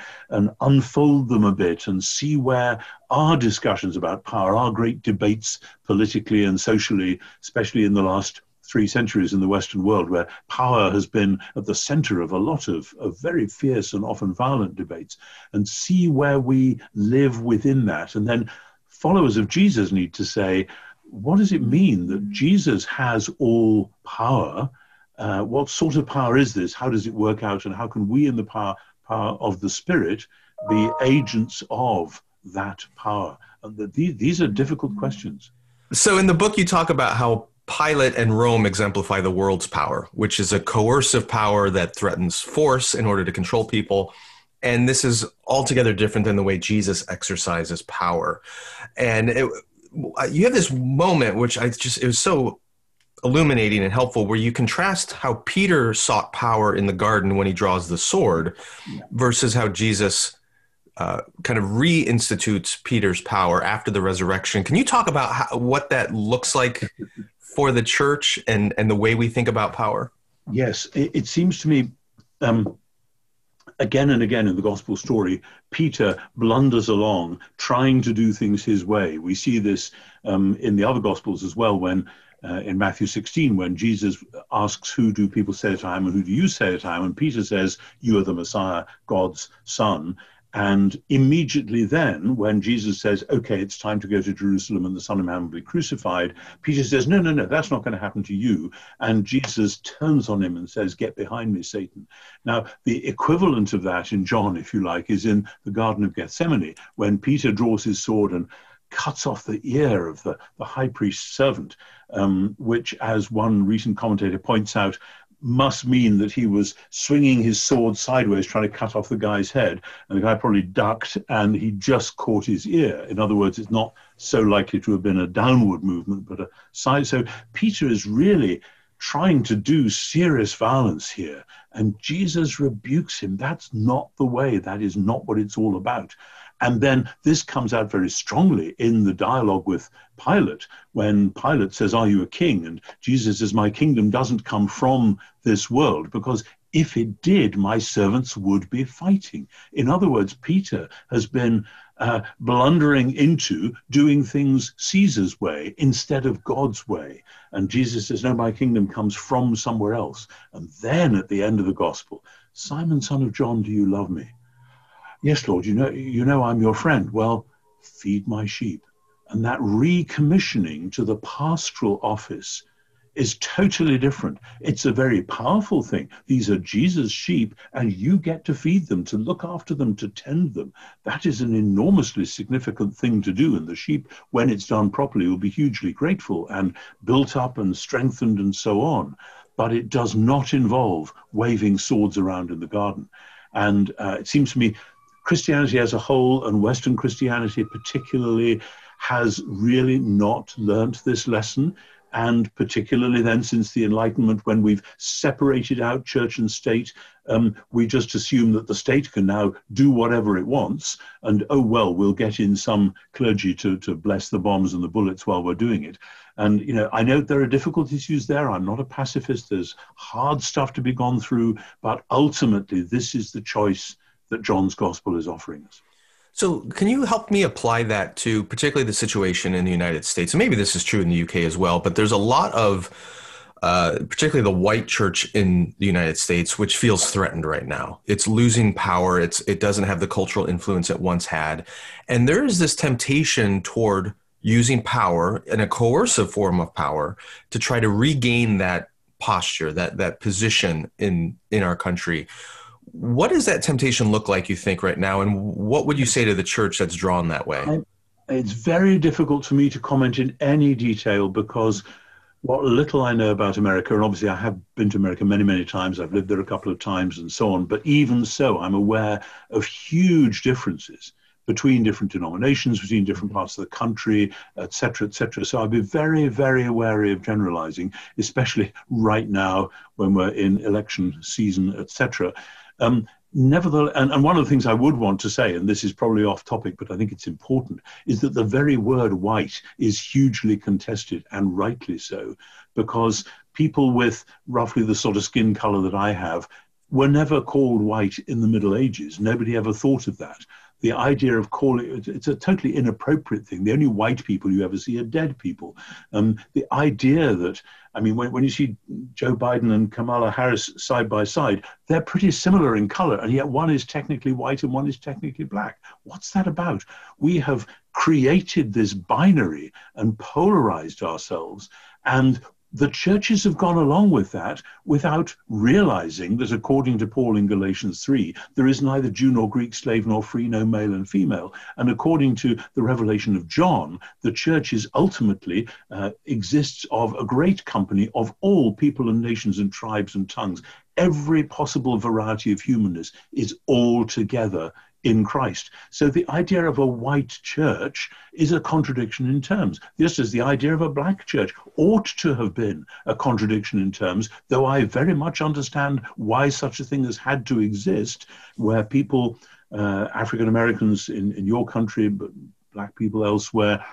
unfold them a bit and see where our discussions about power, our great debates politically and socially, especially in the last 3 centuries in the Western world, where power has been at the center of a lot of very fierce and often violent debates, and see where we live within that. And then followers of Jesus need to say, what does it mean that Jesus has all power? What sort of power is this? How does it work out? And how can we in the power of the Spirit be agents of that power? And these are difficult questions. So in the book, you talk about how Pilate and Rome exemplify the world's power, which is a coercive power that threatens force in order to control people. And this is altogether different than the way Jesus exercises power. And you have this moment, which it was so illuminating and helpful, where you contrast how Peter sought power in the garden when he draws the sword versus how Jesus kind of reinstitutes Peter's power after the resurrection. Can you talk about what that looks like for the church and the way we think about power? Yes, it seems to me again and again in the gospel story, Peter blunders along trying to do things his way. We see this in the other gospels as well, when in Matthew 16, when Jesus asks, who do people say that I am and who do you say that I am? And Peter says, you are the Messiah, God's son. And immediately then, when Jesus says, okay, it's time to go to Jerusalem and the Son of Man will be crucified, Peter says, no, that's not going to happen to you. And Jesus turns on him and says, get behind me, Satan. Now, the equivalent of that in John, if you like, is in the Garden of Gethsemane, when Peter draws his sword and cuts off the ear of the high priest's servant, which, as one recent commentator points out, must mean that he was swinging his sword sideways, trying to cut off the guy's head, and the guy probably ducked and he just caught his ear. In other words, it's not so likely to have been a downward movement, but a side. So Peter is really trying to do serious violence here, and Jesus rebukes him. That's not the way. That is not what it's all about. And then this comes out very strongly in the dialogue with Pilate, when Pilate says, are you a king? And Jesus says, my kingdom doesn't come from this world, because if it did, my servants would be fighting. In other words, Peter has been blundering into doing things Caesar's way instead of God's way. And Jesus says, no, my kingdom comes from somewhere else. And then at the end of the gospel, Simon, son of John, do you love me? Yes, Lord, you know I'm your friend. Well, feed my sheep. And that recommissioning to the pastoral office is totally different. It's a very powerful thing. These are Jesus' sheep, and you get to feed them, to look after them, to tend them. That is an enormously significant thing to do, and the sheep, when it's done properly, will be hugely grateful and built up and strengthened and so on. But it does not involve waving swords around in the garden. And it seems to me Christianity as a whole, and Western Christianity particularly, has really not learnt this lesson. And particularly then since the Enlightenment, when we've separated out church and state, we just assume that the state can now do whatever it wants. And, oh, well, we'll get in some clergy to bless the bombs and the bullets while we're doing it. And, you know, I know there are difficult issues there. I'm not a pacifist. There's hard stuff to be gone through. But ultimately, this is the choice that John's gospel is offering us. So can you help me apply that to particularly the situation in the United States? And maybe this is true in the UK as well, but there's a lot of, particularly the white church in the United States, which feels threatened right now. It's losing power. It doesn't have the cultural influence it once had. And there is this temptation toward using power in a coercive form of power to try to regain that posture, that position in our country. What does that temptation look like, you think, right now? And what would you say to the church that's drawn that way? It's very difficult for me to comment in any detail, because what little I know about America, and obviously I have been to America many, many times, I've lived there a couple of times and so on, but even so, I'm aware of huge differences between different denominations, between different parts of the country, et cetera, et cetera. So I'd be very, very wary of generalizing, especially right now when we're in election season, et cetera. Nevertheless, and one of the things I would want to say, and this is probably off topic, but I think it's important, is that the very word white is hugely contested, and rightly so, because people with roughly the sort of skin color that I have were never called white in the Middle Ages. Nobody ever thought of that. The idea of calling it's a totally inappropriate thing. The only white people you ever see are dead people. The idea that, I mean, when you see Joe Biden and Kamala Harris side by side, they're pretty similar in color, and yet one is technically white and one is technically black. What's that about? We have created this binary and polarized ourselves, and the churches have gone along with that without realizing that, according to Paul in Galatians 3, there is neither Jew nor Greek, slave nor free, no male and female. And according to the revelation of John, the church is ultimately exists of a great company of all people and nations and tribes and tongues. Every possible variety of humanness is all together in Christ. So the idea of a white church is a contradiction in terms, just as the idea of a black church ought to have been a contradiction in terms, though I very much understand why such a thing has had to exist, where people, African Americans in your country, but black people elsewhere,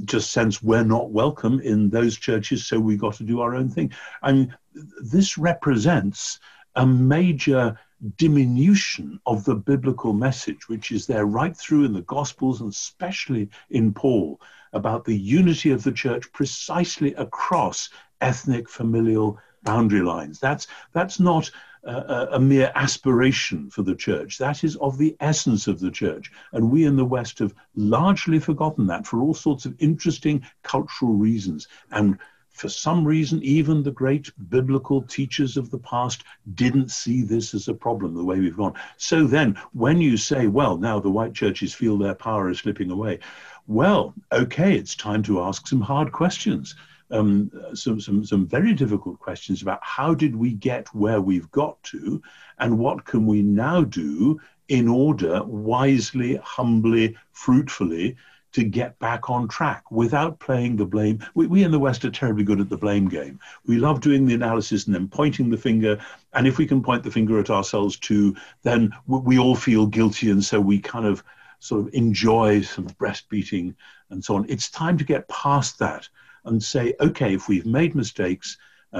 just sense we're not welcome in those churches, so we got to do our own thing. And this represents a major diminution of the biblical message, which is there right through in the Gospels and especially in Paul, about the unity of the church precisely across ethnic, familial boundary lines. That's not a mere aspiration for the church. That is of the essence of the church. And we in the West have largely forgotten that for all sorts of interesting cultural reasons. And for some reason, even the great biblical teachers of the past didn't see this as a problem the way we've gone. So then when you say, well, now the white churches feel their power is slipping away, well, okay, it's time to ask some hard questions, some very difficult questions about how did we get where we've got to, and what can we now do in order wisely, humbly, fruitfully to get back on track without playing the blame. We in the West are terribly good at the blame game. We love doing the analysis and then pointing the finger. And if we can point the finger at ourselves too, then we all feel guilty. And so we kind of sort of enjoy some breast beating and so on. It's time to get past that and say, okay, if we've made mistakes,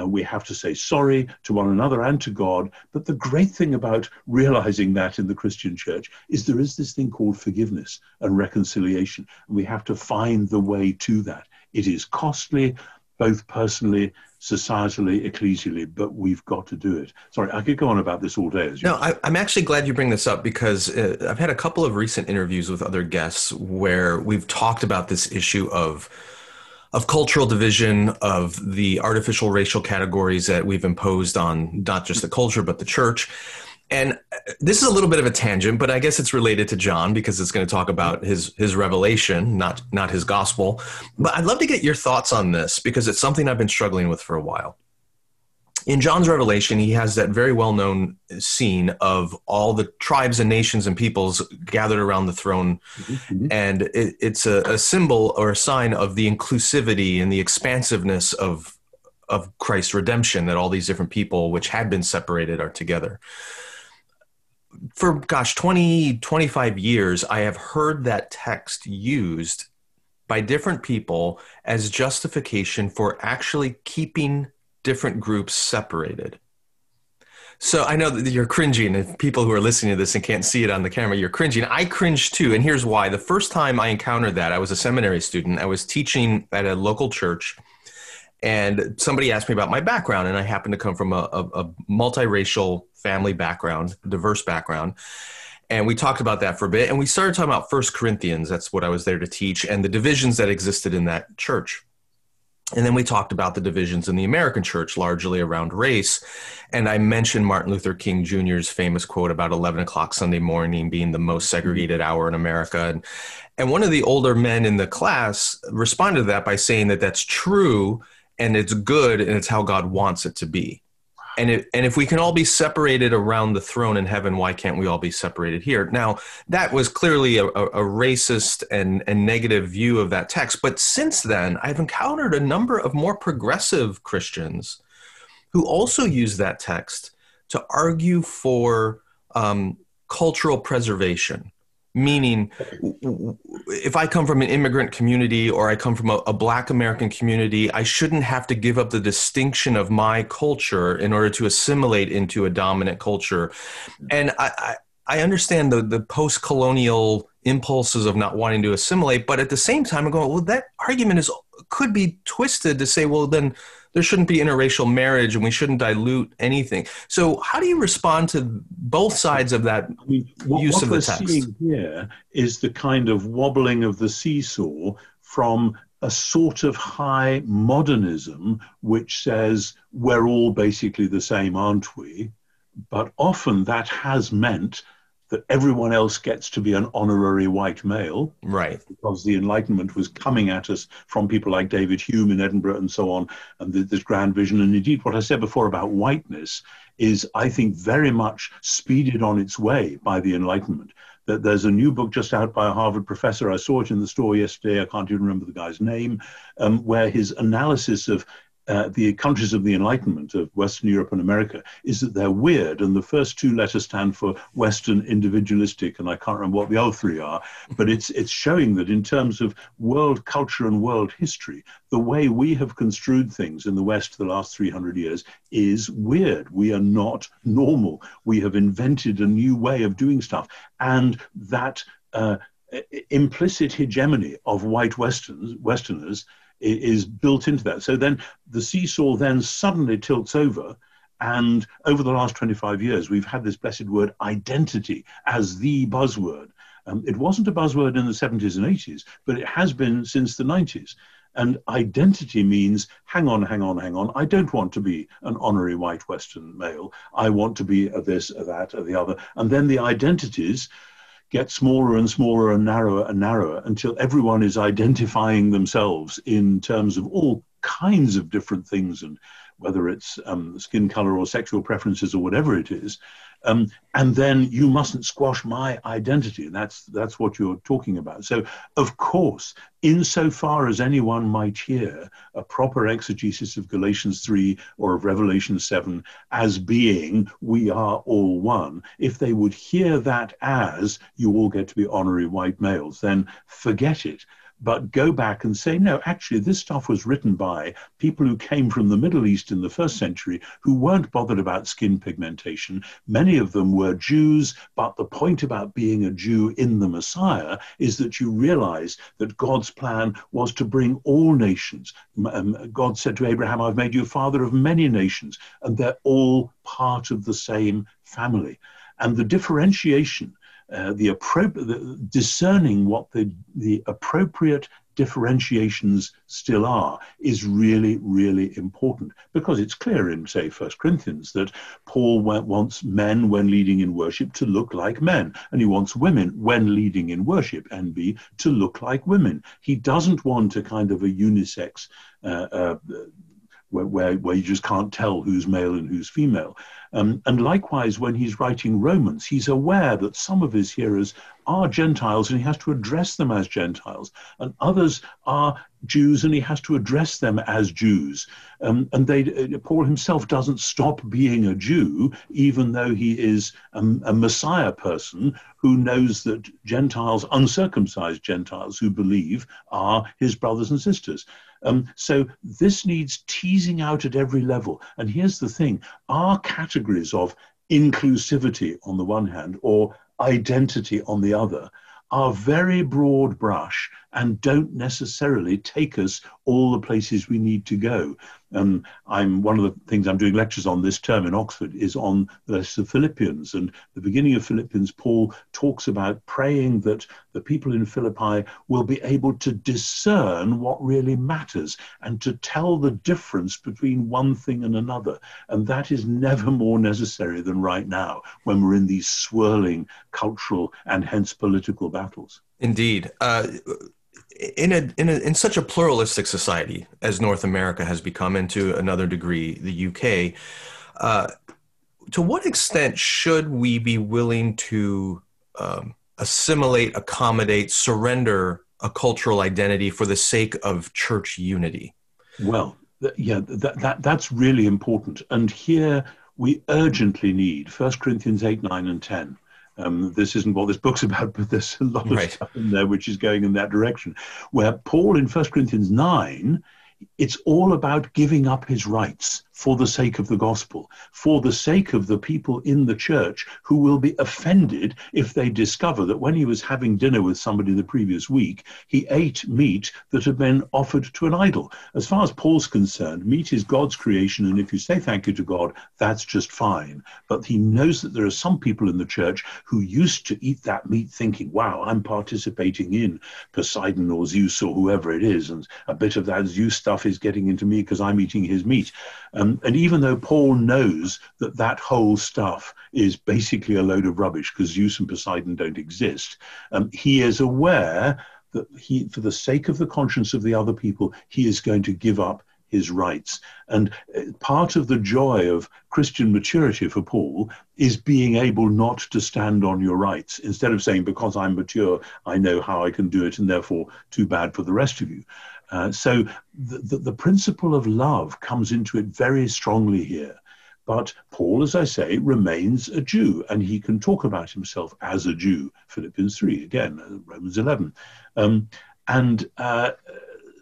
we have to say sorry to one another and to God. But the great thing about realizing that in the Christian church is there is this thing called forgiveness and reconciliation. And we have to find the way to that. It is costly, both personally, societally, ecclesially, but we've got to do it. Sorry, I could go on about this all day. As you know. I'm actually glad you bring this up, because I've had a couple of recent interviews with other guests where we've talked about this issue of cultural division, of the artificial racial categories that we've imposed on not just the culture, but the church. And this is a little bit of a tangent, but I guess it's related to John because it's going to talk about his revelation, not his gospel. But I'd love to get your thoughts on this because it's something I've been struggling with for a while. In John's revelation, he has that very well-known scene of all the tribes and nations and peoples gathered around the throne. Mm-hmm. And it's a symbol or a sign of the inclusivity and the expansiveness of Christ's redemption, that all these different people which had been separated are together. For, 20, 25 years, I have heard that text used by different people as justification for actually keeping different groups separated. So I know that you're cringing. If people who are listening to this and can't see it on the camera, you're cringing. I cringe too. And here's why. The first time I encountered that, I was a seminary student. I was teaching at a local church, and somebody asked me about my background. And I happened to come from a multiracial family background, diverse background. And we talked about that for a bit. And we started talking about 1 Corinthians. That's what I was there to teach, and the divisions that existed in that church. And then we talked about the divisions in the American church, largely around race. And I mentioned Martin Luther King Jr.'s famous quote about 11 o'clock Sunday morning being the most segregated hour in America. And one of the older men in the class responded to that by saying that that's true and it's good and it's how God wants it to be. And if we can all be separated around the throne in heaven, why can't we all be separated here? Now, that was clearly a racist and negative view of that text. But since then, I've encountered a number of more progressive Christians who also use that text to argue for cultural preservation. Meaning, if I come from an immigrant community or I come from a Black American community, I shouldn't have to give up the distinction of my culture in order to assimilate into a dominant culture. And I understand the post-colonial impulses of not wanting to assimilate, but at the same time, I'm going, well, that argument could be twisted to say, well, then there shouldn't be interracial marriage and we shouldn't dilute anything. So how do you respond to both sides of that use of the text? What we're seeing here is the kind of wobbling of the seesaw from a sort of high modernism, which says we're all basically the same, aren't we? But often that has meant that everyone else gets to be an honorary white male. Right. Because the Enlightenment was coming at us from people like David Hume in Edinburgh and so on, and this grand vision. And indeed, what I said before about whiteness is, I think, very much speeded on its way by the Enlightenment. That there's a new book just out by a Harvard professor. I saw it in the store yesterday. I can't even remember the guy's name, where his analysis of the countries of the Enlightenment of Western Europe and America is that they're weird, and the first two letters stand for Western individualistic, and I can't remember what the other three are, but it's showing that in terms of world culture and world history, the way we have construed things in the West the last 300 years is weird. We are not normal. We have invented a new way of doing stuff, and that implicit hegemony of white Westerners is built into that. So then the seesaw then suddenly tilts over, and over the last 25 years, we've had this blessed word identity as the buzzword. It wasn't a buzzword in the 70s and 80s, but it has been since the 90s. And identity means, hang on, I don't want to be an honorary white Western male. I want to be a this, a that, or the other. And then the identities get smaller and smaller and narrower until everyone is identifying themselves in terms of all kinds of different things, and whether it's skin color or sexual preferences or whatever it is. And then you mustn't squash my identity. And that's what you're talking about. So, of course, insofar as anyone might hear a proper exegesis of Galatians 3 or of Revelation 7 as being, we are all one, if they would hear that as, you all get to be honorary white males, then forget it. But go back and say, no, actually, this stuff was written by people who came from the Middle East in the first century who weren't bothered about skin pigmentation. Many of them were Jews, but the point about being a Jew in the Messiah is that you realize that God's plan was to bring all nations. God said to Abraham, I've made you a father of many nations, and they're all part of the same family. And the differentiation, discerning what the appropriate differentiations still are, is really, really important, because it's clear in, say, 1 Corinthians that Paul wants men, when leading in worship, to look like men, and he wants women, when leading in worship, NB, to look like women. He doesn't want a kind of a unisex where you just can't tell who's male and who's female. And likewise, when he's writing Romans, he's aware that some of his hearers are Gentiles and he has to address them as Gentiles, and others are Jews and he has to address them as Jews. And Paul himself doesn't stop being a Jew, even though he is a Messiah person who knows that Gentiles, uncircumcised Gentiles who believe, are his brothers and sisters. So this needs teasing out at every level. And here's the thing, our categories of inclusivity on the one hand or identity on the other are very broad brush and don't necessarily take us all the places we need to go. One of the things I'm doing lectures on this term in Oxford is on the Philippians. And the beginning of Philippians, Paul talks about praying that the people in Philippi will be able to discern what really matters and to tell the difference between one thing and another. And that is never more necessary than right now, when we're in these swirling cultural and hence political battles. Indeed. In such a pluralistic society as North America has become, and to another degree the UK, To what extent should we be willing to assimilate, accommodate, surrender a cultural identity for the sake of church unity? Well, that's really important. And here we urgently need 1 Corinthians 8, 9, and 10. This isn't what this book's about, but there's a lot of stuff in there which is going in that direction. Where Paul in 1 Corinthians 9, it's all about giving up his rights for the sake of the gospel, for the sake of the people in the church who will be offended if they discover that when he was having dinner with somebody the previous week, he ate meat that had been offered to an idol. As far as Paul's concerned, meat is God's creation, and if you say thank you to God, that's just fine. But he knows that there are some people in the church who used to eat that meat thinking, wow, I'm participating in Poseidon or Zeus or whoever it is, and a bit of that Zeus stuff is getting into me because I'm eating his meat. And even though Paul knows that that whole stuff is basically a load of rubbish because Zeus and Poseidon don't exist, he is aware that for the sake of the conscience of the other people, he is going to give up his rights. And part of the joy of Christian maturity for Paul is being able not to stand on your rights. Instead of saying, because I'm mature, I know how I can do it, and therefore too bad for the rest of you. So the principle of love comes into it very strongly here. But Paul, as I say, remains a Jew, and he can talk about himself as a Jew. Philippians 3, again, Romans 11.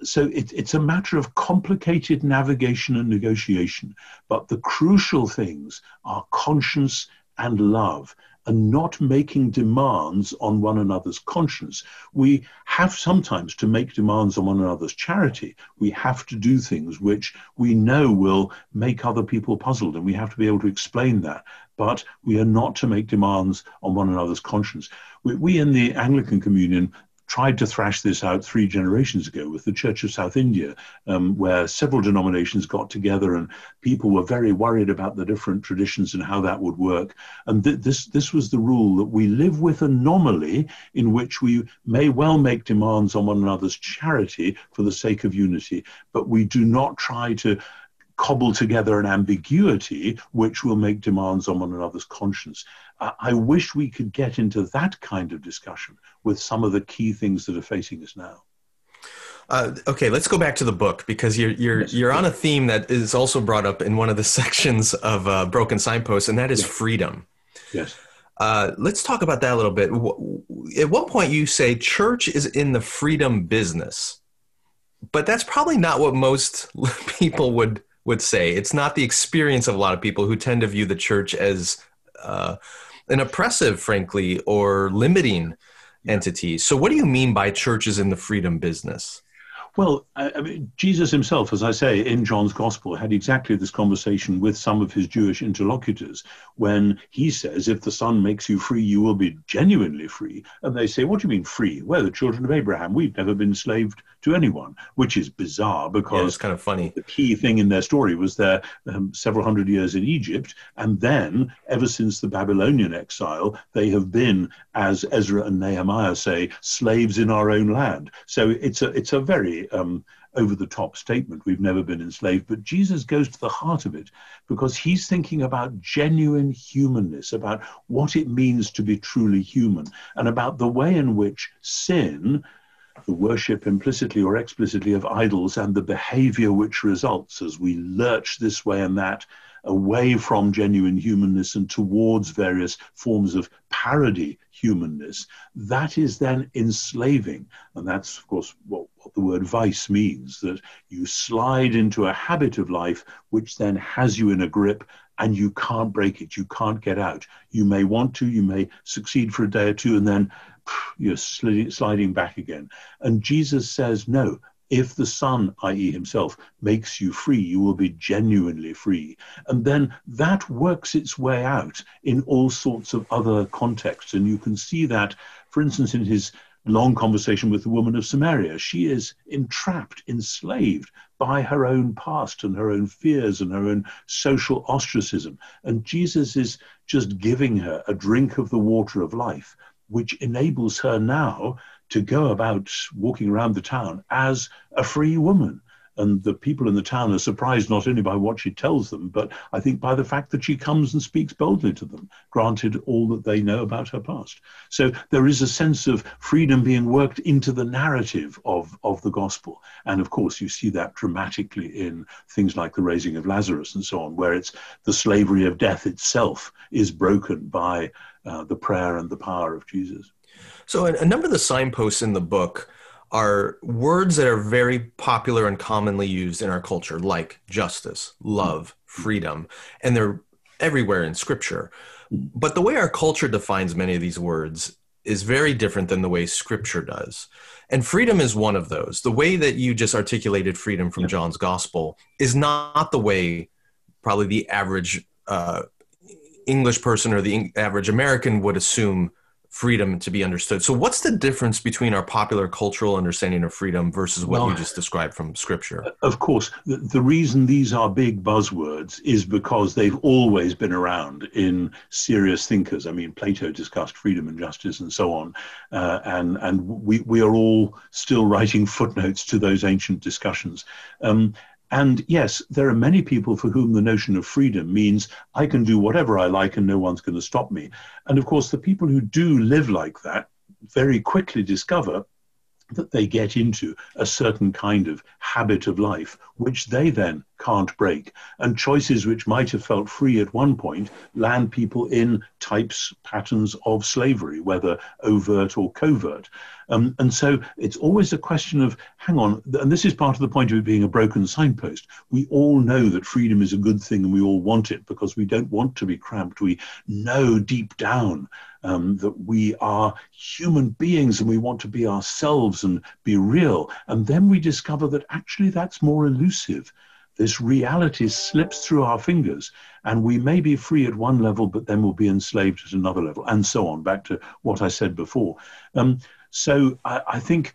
So it's a matter of complicated navigation and negotiation. But the crucial things are conscience and love, and not making demands on one another's conscience. We have sometimes to make demands on one another's charity. We have to do things which we know will make other people puzzled, and we have to be able to explain that. But we are not to make demands on one another's conscience. We in the Anglican Communion tried to thrash this out 3 generations ago with the Church of South India, where several denominations got together and people were very worried about the different traditions and how that would work. And this was the rule, that we live with an anomaly in which we may well make demands on one another's charity for the sake of unity, but we do not try to cobble together an ambiguity which will make demands on one another's conscience. I wish we could get into that kind of discussion with some of the key things that are facing us now. Okay, let's go back to the book, because you're on a theme that is also brought up in one of the sections of Broken Signposts, and that is freedom. Yes. Let's talk about that a little bit. At one point you say church is in the freedom business, but that's probably not what most people would say. It's not the experience of a lot of people who tend to view the church as an oppressive, frankly, or limiting entity. So what do you mean by churches in the freedom business? Well, I mean, Jesus himself, as I say, in John's Gospel, had exactly this conversation with some of his Jewish interlocutors when he says, if the Son makes you free, you will be genuinely free. And they say, what do you mean free? We're the children of Abraham. We've never been enslaved to anyone, which is bizarre because it's kind of funny. The key thing in their story was they're several hundred years in Egypt. And then ever since the Babylonian exile, they have been, as Ezra and Nehemiah say, slaves in our own land. So it's a very over-the-top statement. We've never been enslaved, but Jesus goes to the heart of it because he's thinking about genuine humanness, about what it means to be truly human, and about the way in which sin, the worship implicitly or explicitly of idols, and the behavior which results as we lurch this way and that away from genuine humanness and towards various forms of parody humanness, that is then enslaving. And that's, of course, what the word vice means, that you slide into a habit of life which then has you in a grip and you can't break it, you can't get out. You may want to, you may succeed for a day or two, and then you're sliding back again. And Jesus says, no, if the Son, i.e. himself, makes you free, you will be genuinely free. And then that works its way out in all sorts of other contexts. And you can see that, for instance, in his long conversation with the woman of Samaria. She is entrapped, enslaved by her own past and her own fears and her own social ostracism. And Jesus is just giving her a drink of the water of life, which enables her now to go about walking around the town as a free woman. And the people in the town are surprised not only by what she tells them, but I think by the fact that she comes and speaks boldly to them, granted all that they know about her past. So there is a sense of freedom being worked into the narrative of the gospel. And of course, you see that dramatically in things like the raising of Lazarus and so on, where it's the slavery of death itself is broken by the prayer and the power of Jesus. So a number of the signposts in the book are words that are very popular and commonly used in our culture, like justice, love, freedom, and they're everywhere in Scripture. But the way our culture defines many of these words is very different than the way Scripture does. And freedom is one of those. The way that you just articulated freedom from John's gospel is not the way probably the average English person or the average American would assume freedom to be understood. So what's the difference between our popular cultural understanding of freedom versus what you just described from Scripture? Of course, the reason these are big buzzwords is because they've always been around in serious thinkers. I mean, Plato discussed freedom and justice and so on. And we are all still writing footnotes to those ancient discussions. And yes, there are many people for whom the notion of freedom means I can do whatever I like and no one's going to stop me. And of course, the people who do live like that very quickly discover that they get into a certain kind of habit of life, which they then can't break. And choices which might have felt free at one point land people in types, patterns of slavery, whether overt or covert. And so it's always a question of, hang on, and this is part of the point of it being a broken signpost. We all know that freedom is a good thing and we all want it because we don't want to be cramped. We know deep down that we are human beings and we want to be ourselves and be real. And then we discover that actually that's more elusive. This reality slips through our fingers and we may be free at one level, but then we'll be enslaved at another level, and so on, back to what I said before. So I think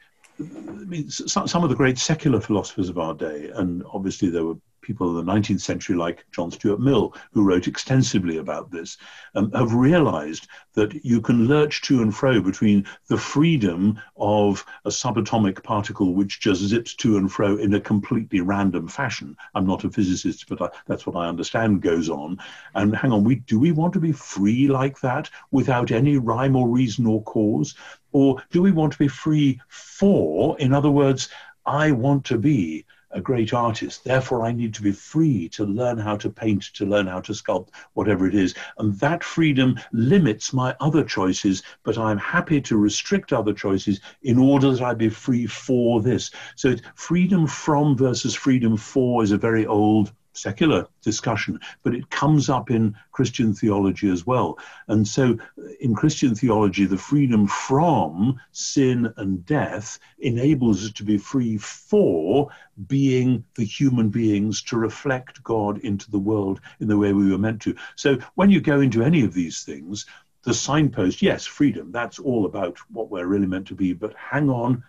some of the great secular philosophers of our day, and obviously there were people in the 19th century like John Stuart Mill, who wrote extensively about this, have realized that you can lurch to and fro between the freedom of a subatomic particle which just zips to and fro in a completely random fashion. I'm not a physicist, but that's what I understand goes on. And hang on, do we want to be free like that without any rhyme or reason or cause? Or do we want to be free for, in other words, I want to be a great artist, therefore I need to be free to learn how to paint, to learn how to sculpt, whatever it is. And that freedom limits my other choices, but I'm happy to restrict other choices in order that I be free for this. So freedom from versus freedom for is a very old secular discussion, but it comes up in Christian theology as well. And so in Christian theology, the freedom from sin and death enables us to be free for being the human beings to reflect God into the world in the way we were meant to. So when you go into any of these things, the signpost, yes, freedom, that's all about what we're really meant to be, but hang on,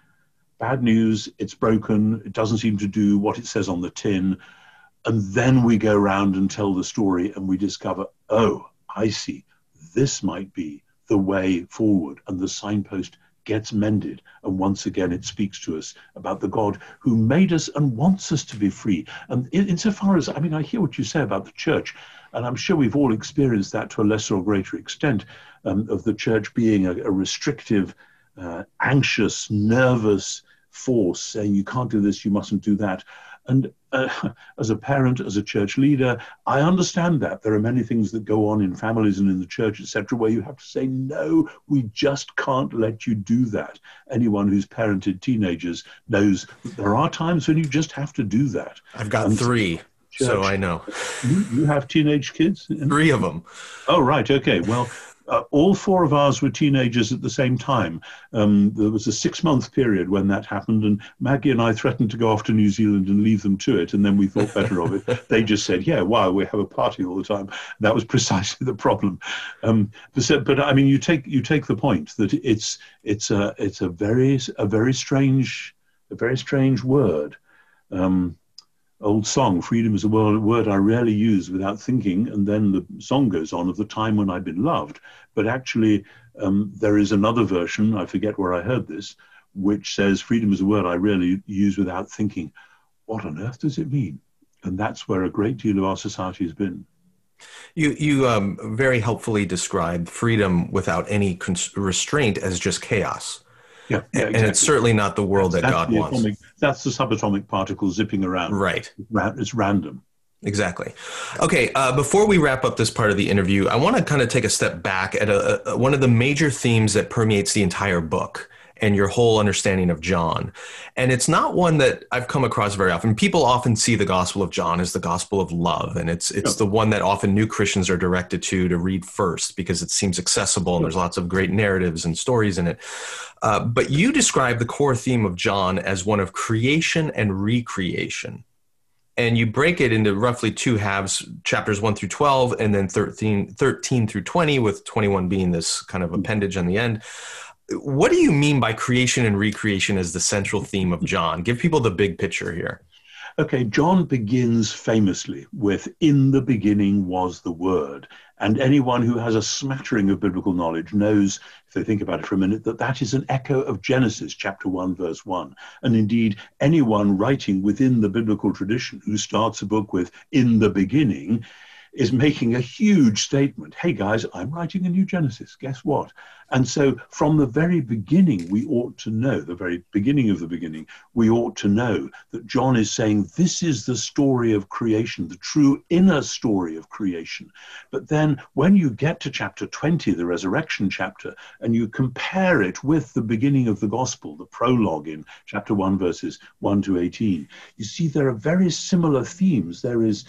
bad news, it's broken, it doesn't seem to do what it says on the tin. And then we go around and tell the story and we discover, oh, I see, this might be the way forward. And the signpost gets mended. And once again, it speaks to us about the God who made us and wants us to be free. And insofar as, I mean, I hear what you say about the church, and I'm sure we've all experienced that to a lesser or greater extent, of the church being a restrictive, anxious, nervous force saying you can't do this, you mustn't do that. And as a parent, as a church leader, I understand that. There are many things that go on in families and in the church, etc., where you have to say, no, we just can't let you do that. Anyone who's parented teenagers knows that there are times when you just have to do that. I've got three, so I know. You have teenage kids? Three of them. Oh, right. Okay. Well, all four of ours were teenagers at the same time. There was a 6-month period when that happened, and Maggie and I threatened to go off to New Zealand and leave them to it, and then we thought better of it. They just said, yeah, wow, we have a party all the time. That was precisely the problem. But I mean, you take the point that it's a very strange word. Old song, freedom is a word I rarely use without thinking, and then the song goes on of the time when I've been loved. But actually, there is another version, I forget where I heard this, which says freedom is a word I rarely use without thinking. what on earth does it mean? And that's where a great deal of our society has been. You very helpfully described freedom without any restraint as just chaos. Yeah, exactly. And it's certainly not the world that God wants. That's the subatomic particle zipping around. Right. It's random. Exactly. Okay, before we wrap up this part of the interview, I want to kind of take a step back at one of the major themes that permeates the entire book and your whole understanding of John. And it's not one that I've come across very often. People often see the Gospel of John as the gospel of love, and it's the one that often new Christians are directed to read first because it seems accessible and there's lots of great narratives and stories in it. But you describe the core theme of John as one of creation and recreation. And you break it into roughly two halves, chapters 1 through 12, and then 13 through 20, with 21 being this kind of appendage on the end. What do you mean by creation and recreation as the central theme of John? Give people the big picture here. Okay, John begins famously with, "In the beginning was the Word." And anyone who has a smattering of biblical knowledge knows, if they think about it for a minute, that that is an echo of Genesis chapter 1, verse 1. And indeed, anyone writing within the biblical tradition who starts a book with "in the beginning" is making a huge statement. Hey guys, I'm writing a new Genesis. Guess what? And so from the very beginning, we ought to know, the very beginning of the beginning, we ought to know that John is saying this is the story of creation, the true inner story of creation. But then when you get to chapter 20, the resurrection chapter, and you compare it with the beginning of the gospel, the prologue in chapter 1, verses 1 to 18, you see there are very similar themes. There is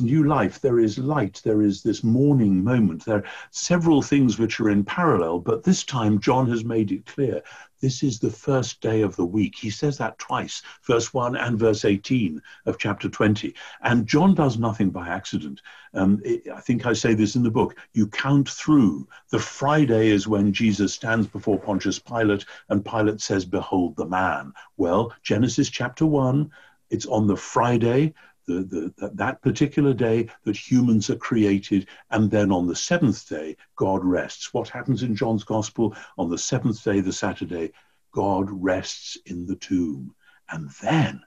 new life, there is light, there is this morning moment. There are several things which are in parallel, but this time John has made it clear. This is the first day of the week. He says that twice, verse 1 and verse 18 of chapter 20. And John does nothing by accident. I think I say this in the book. You count through. The Friday is when Jesus stands before Pontius Pilate, and Pilate says, "Behold the man." Well, Genesis chapter 1, it's on the Friday, that particular day, that humans are created, and then on the seventh day God rests. What happens in John's gospel? On the seventh day, the Saturday, God rests in the tomb. And then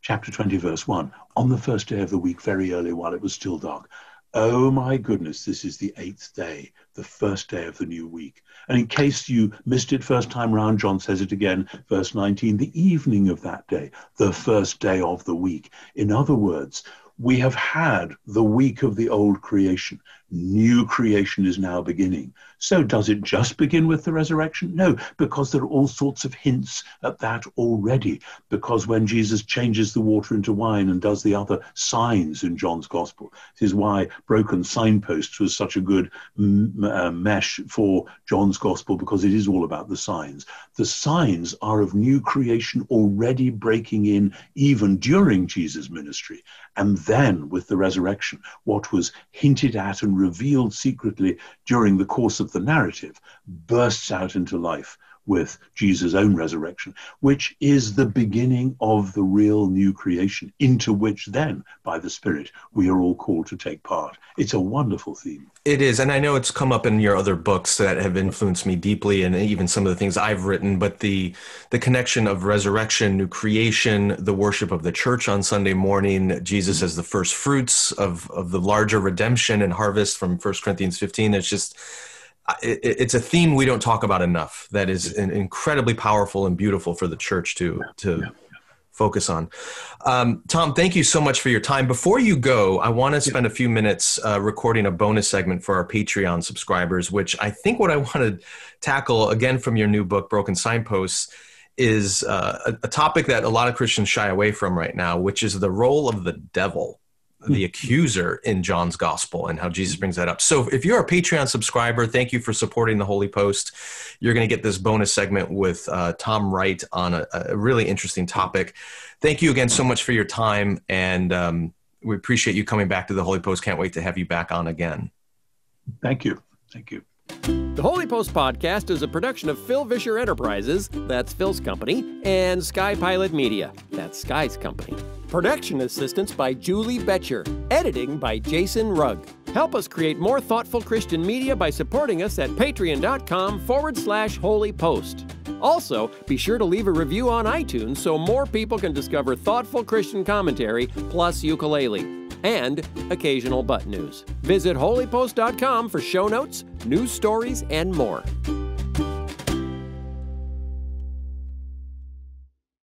chapter 20 verse 1, on the first day of the week, very early while it was still dark, oh my goodness, this is the 8th day, the first day of the new week. And in case you missed it first time round, John says it again, verse 19, the evening of that day, the first day of the week. In other words, we have had the week of the old creation. New creation is now beginning. So does it just begin with the resurrection? No, because there are all sorts of hints at that already. Because when Jesus changes the water into wine and does the other signs in John's gospel, this is why broken signposts was such a good mesh for John's gospel, because it is all about the signs. The signs are of new creation already breaking in even during Jesus' ministry. And then with the resurrection, what was hinted at and revealed secretly during the course of the narrative bursts out into life with Jesus' own resurrection, which is the beginning of the real new creation, into which then, by the Spirit, we are all called to take part. It's a wonderful theme. It is, and I know it's come up in your other books that have influenced me deeply, and even some of the things I've written, but the connection of resurrection, new creation, the worship of the church on Sunday morning, Jesus as the first fruits of the larger redemption and harvest from 1 Corinthians 15, it's a theme we don't talk about enough that is incredibly powerful and beautiful for the church to focus on. Tom, thank you so much for your time. Before you go, I want to spend a few minutes recording a bonus segment for our Patreon subscribers, which I think what I want to tackle, again, from your new book, Broken Signposts, is a topic that a lot of Christians shy away from right now, which is the role of the devil, the accuser in John's gospel, and how Jesus brings that up. So if you're a Patreon subscriber, thank you for supporting the Holy Post. You're going to get this bonus segment with Tom Wright on a really interesting topic. Thank you again so much for your time, and we appreciate you coming back to the Holy Post. Can't wait to have you back on again. Thank you. Thank you. The Holy Post podcast is a production of Phil Vischer Enterprises, that's Phil's company, and Skye Pilot Media, that's Skye's company. Production assistance by Julie Betcher. Editing by Jason Rugg. Help us create more thoughtful Christian media by supporting us at patreon.com/Holy Post. Also, be sure to leave a review on iTunes so more people can discover thoughtful Christian commentary, plus ukulele, and occasional butt news. Visit holypost.com for show notes, news stories, and more.